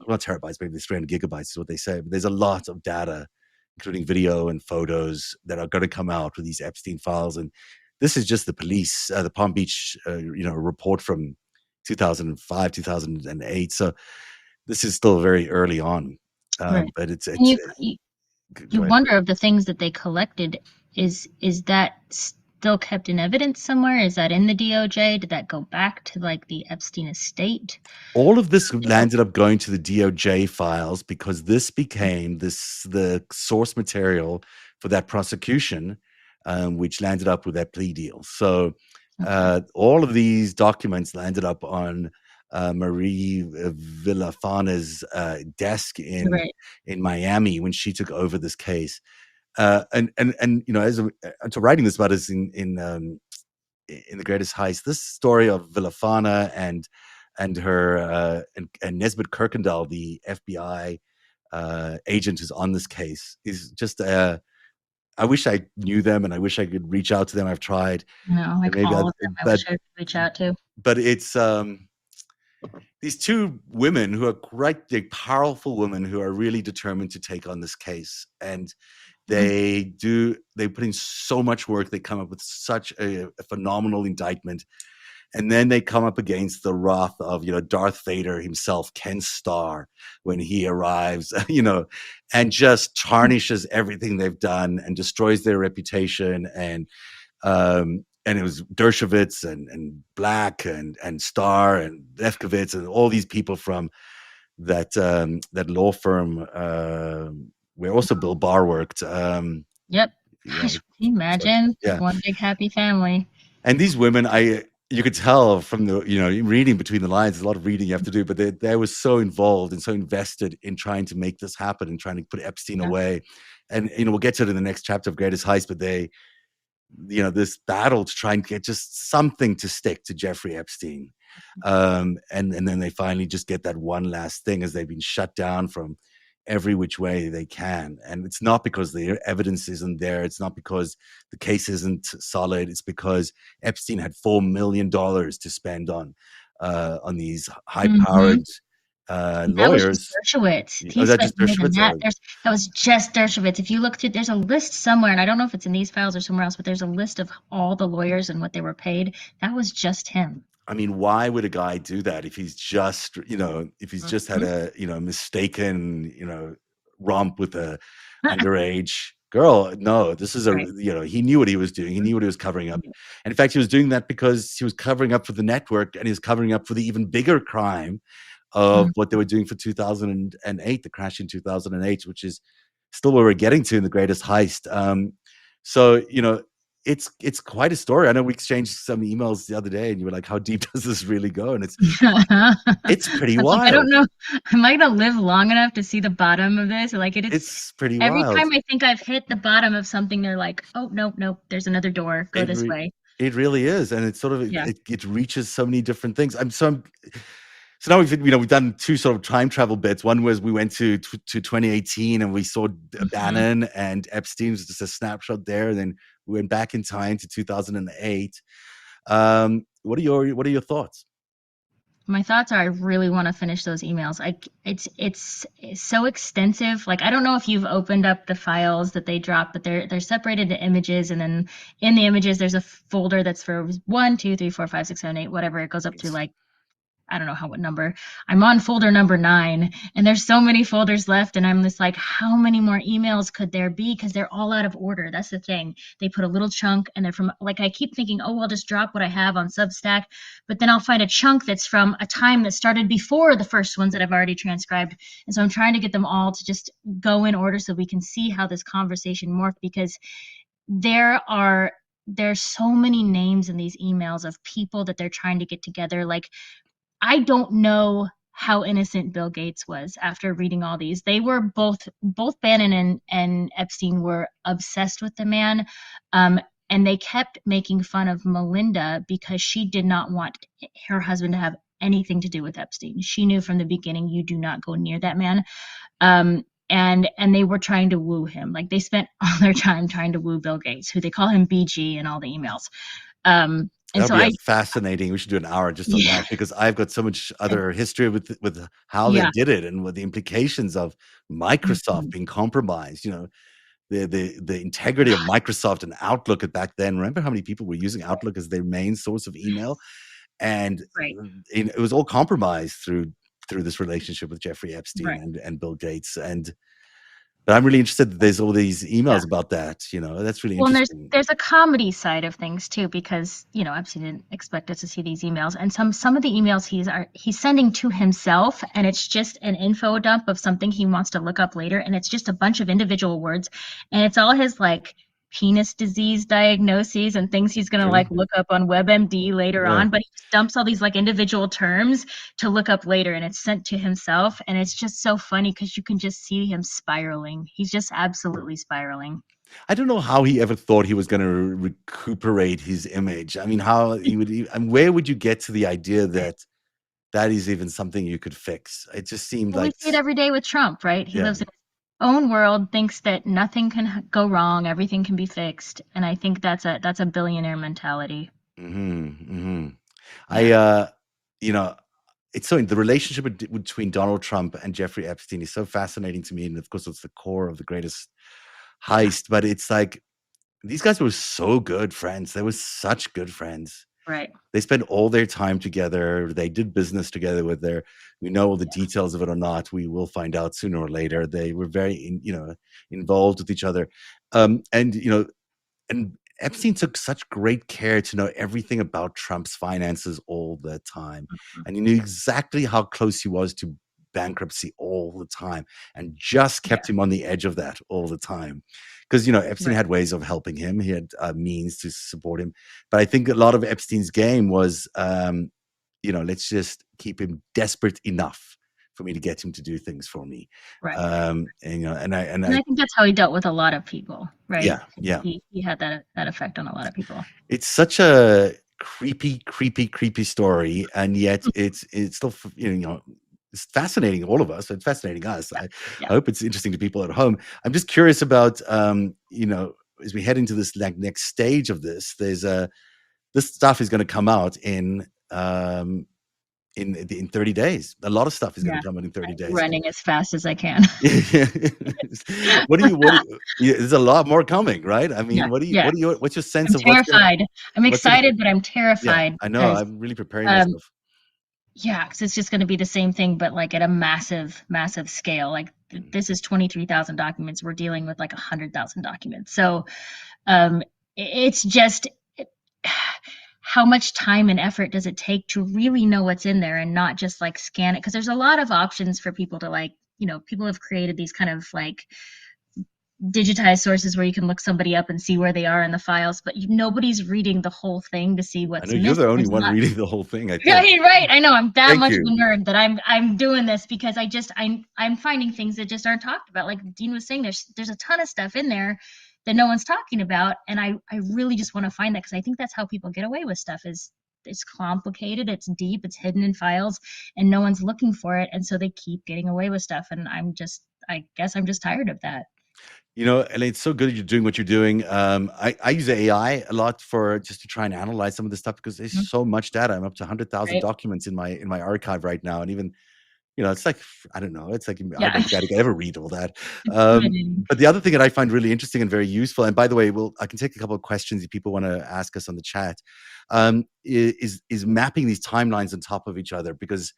not terabytes, maybe 300 gigabytes is what they say, but there's a lot of data including video and photos that are going to come out with these Epstein files. And this is just the police, the Palm Beach, report from 2005, 2008. So this is still very early on, Right. but And you go ahead. wonder of the things that they collected, is that still kept in evidence somewhere? Is that in the DOJ? Did that go back to like the Epstein estate? All of this landed up going to the DOJ files because this became the source material for that prosecution, which landed up with that plea deal. So Okay. all of these documents landed up on Marie Villafana's desk Right. in Miami when she took over this case. And as to writing this about us in The Greatest Heist, this story of Villafana and her and Nesbitt Kirkendall, the FBI agent who's on this case, is just I wish I knew them and I wish I could reach out to them. I've tried, and Like maybe all of them, I wish I could reach out to. but it's these two women who are quite powerful women who are really determined to take on this case, and they put in so much work. They come up with such a phenomenal indictment, and then they come up against the wrath of Darth Vader himself, Ken Starr, when he arrives, and just tarnishes everything they've done and destroys their reputation. And it was Dershowitz and Black and Starr and Lefkowitz and all these people from that law firm where also Bill Barr worked. Yep. You Gosh, know, can you imagine? yeah. One big happy family. And these women, you could tell from the reading between the lines. There's a lot of reading you have to do, but they were so involved and so invested in trying to make this happen and trying to put Epstein away. And we'll get to it in the next chapter of Greatest Heist, but they, this battle to try and get just something to stick to Jeffrey Epstein. And then they finally just get that one last thing as they've been shut down from every which way they can. And it's not because the evidence isn't there. It's not because the case isn't solid. It's because Epstein had $4 million to spend on these high-powered That was just lawyers. Dershowitz. Oh, He is that spent just more than Dershowitz? that. That was just Dershowitz. If you look through, there's a list somewhere, and I don't know if it's in these files or somewhere else, but there's a list of all the lawyers and what they were paid. That was just him. I mean, why would a guy do that if he's just, if he's just had a, mistaken, romp with a underage girl? No, this is Right. he knew what he was doing. He knew what he was covering up. And in fact, he was doing that because he was covering up for the network, and he was covering up for the even bigger crime of what they were doing for 2008, the crash in 2008, which is still where we're getting to in The Greatest Heist. So, it's quite a story. I know we exchanged some emails the other day, and you were like, "How deep does this really go?" And it's pretty wild. I don't know. Am I gonna live long enough to see the bottom of this? Like it's pretty every wild. time I think I've hit the bottom of something, they're like, "Oh, nope, there's another door. Go this way." It really is, and it's sort of it reaches so many different things. So now we've done two sort of time travel bits. One was we went to 2018 and we saw Bannon and Epstein, was just a snapshot there. And then we went back in time to 2008. What are your thoughts? My thoughts are I really want to finish those emails. It's so extensive. Like I don't know if you've opened up the files that they drop, but they're separated to images, and then in the images there's a folder that's for 1, 2, 3, 4, 5, 6, 7, 8, whatever. It goes up through like I don't know what number. I'm on folder number 9, and there's so many folders left, and I'm just like, how many more emails could there be? Because they're all out of order. That's the thing. They put a little chunk, and they're from like I keep thinking, oh, I'll just drop what I have on Substack, but then I'll find a chunk that's from a time that started before the first ones that I've already transcribed, and so I'm trying to get them all to just go in order so we can see how this conversation morphed, because there's so many names in these emails of people that they're trying to get together. Like I don't know how innocent Bill Gates was after reading all these. They were both Bannon and Epstein were obsessed with the man. And they kept making fun of Melinda because she did not want her husband to have anything to do with Epstein. She knew from the beginning, you do not go near that man. And they were trying to woo him. Like they spent all their time trying to woo Bill Gates, who they call him BG in all the emails. And That'll so be fascinating. We should do an hour just on that, because I've got so much other history with how they did it and what the implications of Microsoft being compromised. the integrity of Microsoft and Outlook back then. Remember how many people were using Outlook as their main source of email, and Right. it was all compromised through this relationship with Jeffrey Epstein Right. and Bill Gates. And but I'm really interested that there's all these Yeah. emails about that. That's really Well, and interesting. there's a comedy side of things too, because Epstein didn't expect us to see these emails, and some of the emails he's sending to himself, and it's just an info dump of something he wants to look up later, and it's just a bunch of individual words, and it's all his like penis disease diagnoses and things he's gonna Really? like look up on WebMD later Yeah. on, but he just dumps all these like individual terms to look up later, and it's sent to himself, and it's just so funny because you can just see him spiraling. He's just absolutely spiraling. I don't know how he ever thought he was going to recuperate his image. I mean, how he would, and where would you get to the idea that that is even something you could fix? It just seemed Well, we like, see it every day with Trump, right? He yeah. lives in his own world, thinks that nothing can go wrong, everything can be fixed, and I think that's a billionaire mentality. Hmm. Hmm. I, Yeah, you know, it's so the relationship between Donald Trump and Jeffrey Epstein is so fascinating to me, and of course, it's the core of the greatest yeah, heist. But it's like these guys were so good friends. They were such good friends. right. They spent all their time together. They did business together with their. We know all the Yeah, details of it or not. We will find out sooner or later. They were very, involved with each other, and and Epstein took such great care to know everything about Trump's finances all the time. mhm, And he knew exactly how close he was to bankruptcy all the time and just yeah, kept him on the edge of that all the time. Because, Epstein right, had ways of helping him, he had means to support him. But I think a lot of Epstein's game was, let's just keep him desperate enough for me to get him to do things for me. right. And, and And I, I think that's how he dealt with a lot of people, right? yeah, yeah. He had that effect on a lot of people. It's such a creepy, creepy, creepy story, and yet it's still it's fascinating all of us. It's fascinating us. Yeah, I yeah. hope it's interesting to people at home. I'm just curious about as we head into this next stage of this. This stuff is going to come out in 30 days. A lot of stuff is going Yeah. to come out in 30 I'm days. running as fast as I can. There's a lot more coming, right? I mean, Yeah, yeah. what's your sense I'm of terrified. I'm what's gonna, excited, but I'm yeah, terrified I know. because I'm really preparing um, myself. yeah, because it's just going to be the same thing, but like at a massive, massive scale. Like Mm. this is 23,000 documents. We're dealing with like 100,000 documents. So um, it's just how much time and effort does it take to really know what's in there and not just like scan it? Because there's a lot of options for people to like, people have created these kind of like digitized sources where you can look somebody up and see where they are in the files, but nobody's reading the whole thing to see I what's know you're missing. the only There's a one lot. reading the whole thing, I think. Right, right. I know. I'm that Thank much of you. a nerd that I'm doing this because I'm finding things that just aren't talked about. Like Dean was saying, there's a ton of stuff in there that no one's talking about, and I really just want to find that because I think that's how people get away with stuff. Is it's complicated, it's deep, it's hidden in files, and no one's looking for it, and so they keep getting away with stuff. And I guess I'm just tired of that. And it's so good that you're doing what you're doing. I use AI a lot for just to try and analyze some of this stuff because there's Mhm. so much data. I'm up to 100,000 Right? documents in my archive right now, and even it's like I don't know. It's like I Yeah. don't think I'd ever read all that. It's limiting. But the other thing that I find really interesting and very useful, and by the way, I can take a couple of questions if people want to ask us on the chat, is mapping these timelines on top of each other because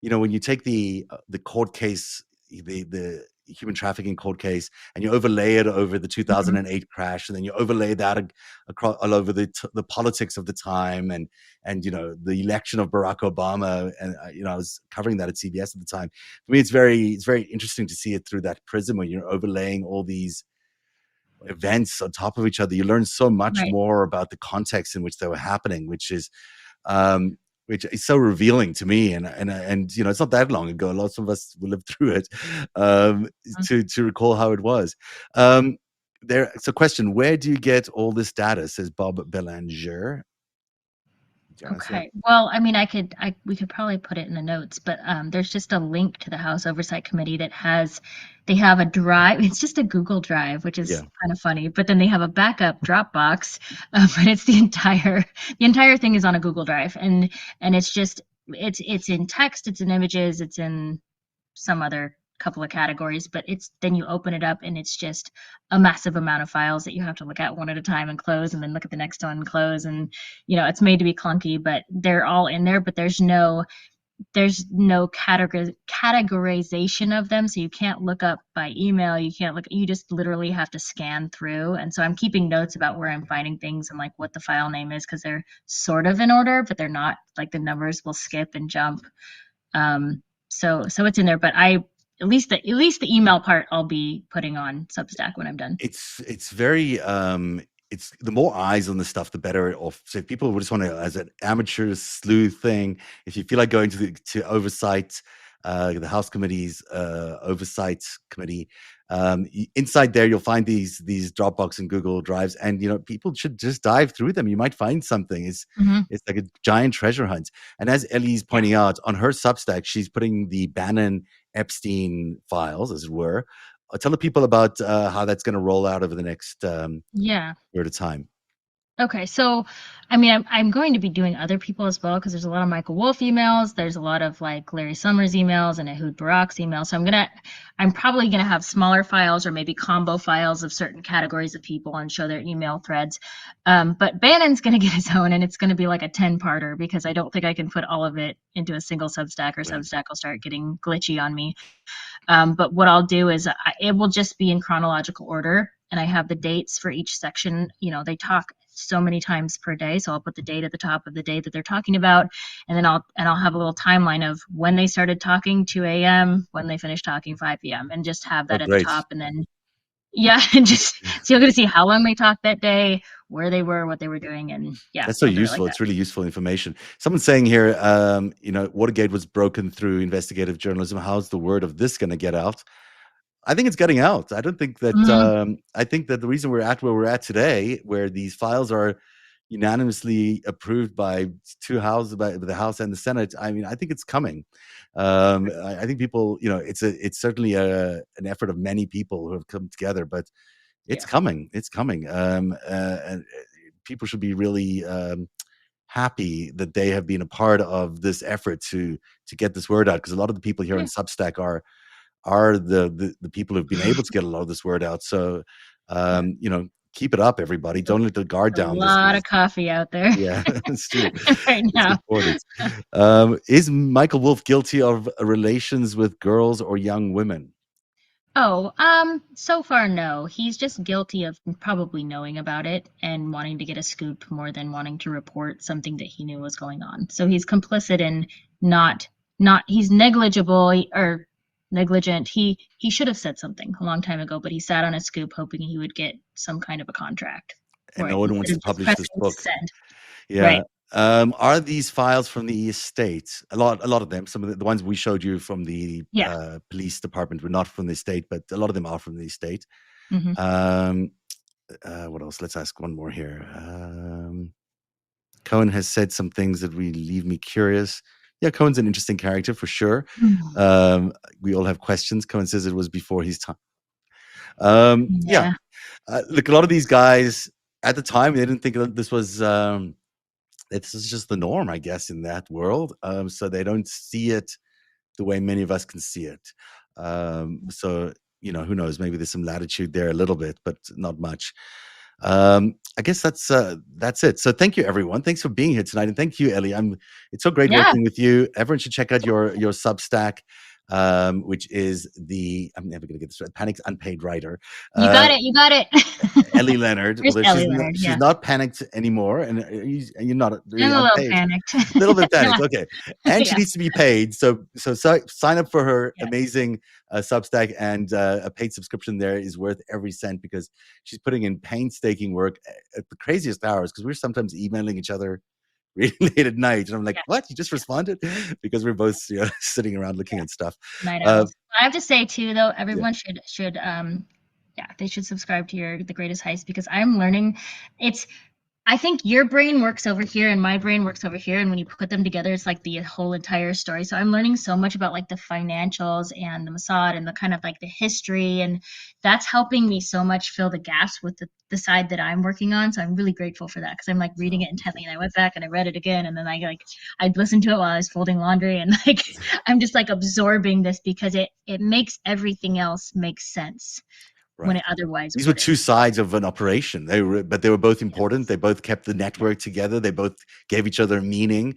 when you take the court case, the human trafficking court case, and you overlay it over the Mhm. 2008 crash, and then you overlay that across all over the politics of the time, and the election of Barack Obama, and I was covering that at CBS at the time. For me, it's very interesting to see it through that prism when you're overlaying all these events on top of each other. You learn so much Right. more about the context in which they were happening, um, which is so revealing to me. And it's not that long ago. Lots of us will live through it Mhm. to recall how it was. Um, it's a question: where do you get all this data? Says Bob Belanger. Do you answer that? Okay. Well, I mean, we could probably put it in the notes, but there's just a link to the House Oversight Committee they have a drive. It's just a Google Drive, which is Yeah. kind of funny. But then they have a backup Dropbox, but it's the entire thing is on a Google Drive, and it's just it's in text, it's in images, it's in some other couple of categories, but then you open it up and it's just a massive amount of files that you have to look at one at a time and close, and then look at the next one and close. And it's made to be clunky, but they're all in there, but there's no categorization of them, so you can't look up by email, you just literally have to scan through. And so I'm keeping notes about where I'm finding things and like what the file name is, because they're sort of in order, but they're not. Like the numbers will skip and jump. So it's in there, but at least the email part I'll be putting on Substack when I'm done. It's very it's the more eyes on the stuff, the better off. So if people just want to, as an amateur sleuth thing, if you feel like going to oversight, the House Committee's oversight committee, inside there you'll find these Dropbox and Google Drives, and people should just dive through them. You might find something. It's like a giant treasure hunt. And as Ellie's pointing out, on her Substack, she's putting the Bannon Epstein files, as it were. Tell the people about how that's going to roll out over the next period of time. Okay, so I mean, I'm going to be doing other people as well, because there's a lot of Michael Wolff emails, there's a lot of like Larry Summers emails and Ehud Barak's emails. So I'm probably gonna have smaller files or maybe combo files of certain categories of people and show their email threads. But Bannon's gonna get his own, and it's gonna be like a 10-parter, because I don't think I can put all of it into a single Substack, or Substack will start getting glitchy on me. But what I'll do is it will just be in chronological order, and I have the dates for each section. They talk so many times per day, so I'll put the date at the top of the day that they're talking about, and then I'll have a little timeline of when they started talking, 2 a.m., when they finished talking, 5 p.m., and just have that at the top. And then and just so you're going to see how long they talked that day, where they were, what they were doing. And that's so useful. It's really useful information. Someone's saying here, Watergate was broken through investigative journalism. How's the word of this going to get out? I think it's getting out. I don't think that. I think that the reason we're at where we're at today, where these files are unanimously approved by two houses, by the House and the Senate, I mean, I think it's coming. I think people, it's certainly an effort of many people who have come together, but it's coming. It's coming. And people should be really happy that they have been a part of this effort to get this word out, because a lot of the people here on Substack are the people who've been able to get a lot of this word out. So, keep it up, everybody. Don't let the guard down. A lot of coffee out there. Yeah, it's true. Right now. Is Michael Wolff guilty of relations with girls or young women? Oh, so far, no. He's just guilty of probably knowing about it and wanting to get a scoop more than wanting to report something that he knew was going on. So he's complicit in he's negligible or negligent. He should have said something a long time ago, but he sat on a scoop hoping he would get some kind of a contract. And no one wants to publish this book. Yeah. Right. Are these files from the estate? A lot of them. Some of the ones we showed you from the police department were not from the estate, but a lot of them are from the estate. What else? Let's ask one more here. Cohen has said some things that really leave me curious. Yeah, Cohen's an interesting character for sure. We all have questions. Cohen says it was before his time. Look, a lot of these guys at the time, they didn't think that this was just the norm, I guess, in that world. So they don't see it the way many of us can see it. So, who knows? Maybe there's some latitude there a little bit, but not much. I guess that's it. So thank you, everyone. Thanks for being here tonight, and thank you, Ellie. It's so great working with you. Everyone should check out your Substack, which is I'm never going to get this right. Panic's Unpaid Writer. You got it. Ellie Leonard. She's not panicked anymore, and you're not. I'm a little panicked. A little bit panicked. Okay, and she needs to be paid. So sign up for her amazing Substack, and a paid subscription there is worth every cent, because she's putting in painstaking work at the craziest hours. Because we're sometimes emailing each other really late at night, and I'm like, "What? You just responded?" Because we're both sitting around looking at stuff. I have to say too, though, everyone should they should subscribe to The Greatest Heist, because I'm learning. I think your brain works over here and my brain works over here. And when you put them together, it's like the whole entire story. So I'm learning so much about like the financials and the Mossad and the kind of like the history. And that's helping me so much fill the gaps with the side that I'm working on. So I'm really grateful for that because I'm like reading it intently. And I went back and I read it again. And then I'd listen to it while I was folding laundry. And like, I'm just like absorbing this because it makes everything else make sense when Right. it otherwise These were wouldn't. two sides of an operation. But they were both important. Yes. They both kept the network together. They both gave each other meaning.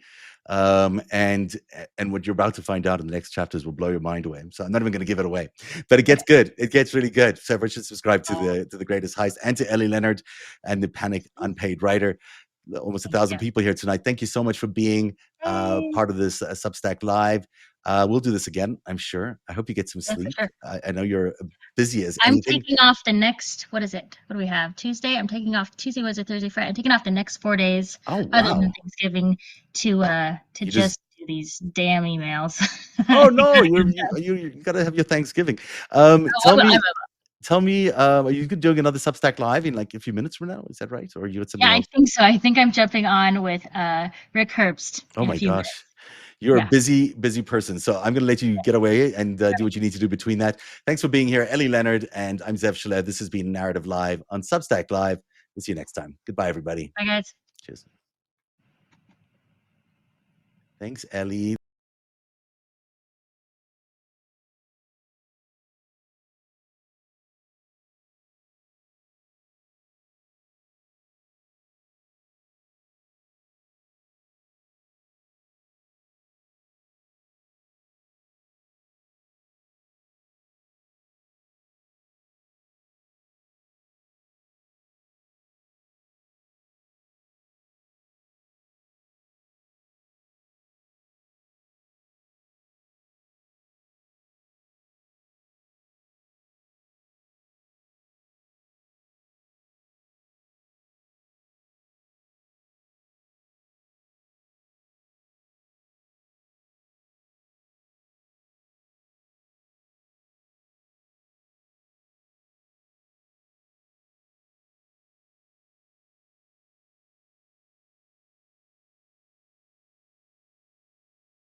And what you're about to find out in the next chapters will blow your mind away. So I'm not even going to give it away. But it gets good. It gets really good. So everyone should subscribe to the Greatest Heist and to Ellie Leonard and the Panic Unpaid Writer. Almost Thank 1,000 you. people here tonight. Thank you so much for being Yay. part of this Substack Live. We'll do this again, I'm sure. I hope you get some Yeah, for sleep. sure. I know you're busy as I'm anything. taking off the next, what is it? What do we have? Tuesday? I'm taking off Tuesday, Wednesday, Thursday, Friday. I'm taking off the next 4 days Oh, other than wow. Thanksgiving to You just just do these damn emails. Oh I no, gotta get them done. you gotta have your Thanksgiving. Oh, Tell me, are you doing another Substack live in like a few minutes from now? Is that right? Or are you at yeah, something I else? think so. I think I'm jumping on with Rick Herbst Oh in a my few minutes. gosh. You're a Yeah. busy, busy person. So I'm going to let you get away and do what you need to do between that. Thanks for being here, Ellie Leonard, and I'm Zev Shalev. This has been Narrative Live on Substack Live. We'll see you next time. Goodbye, everybody. Bye, guys. Cheers. Thanks, Ellie.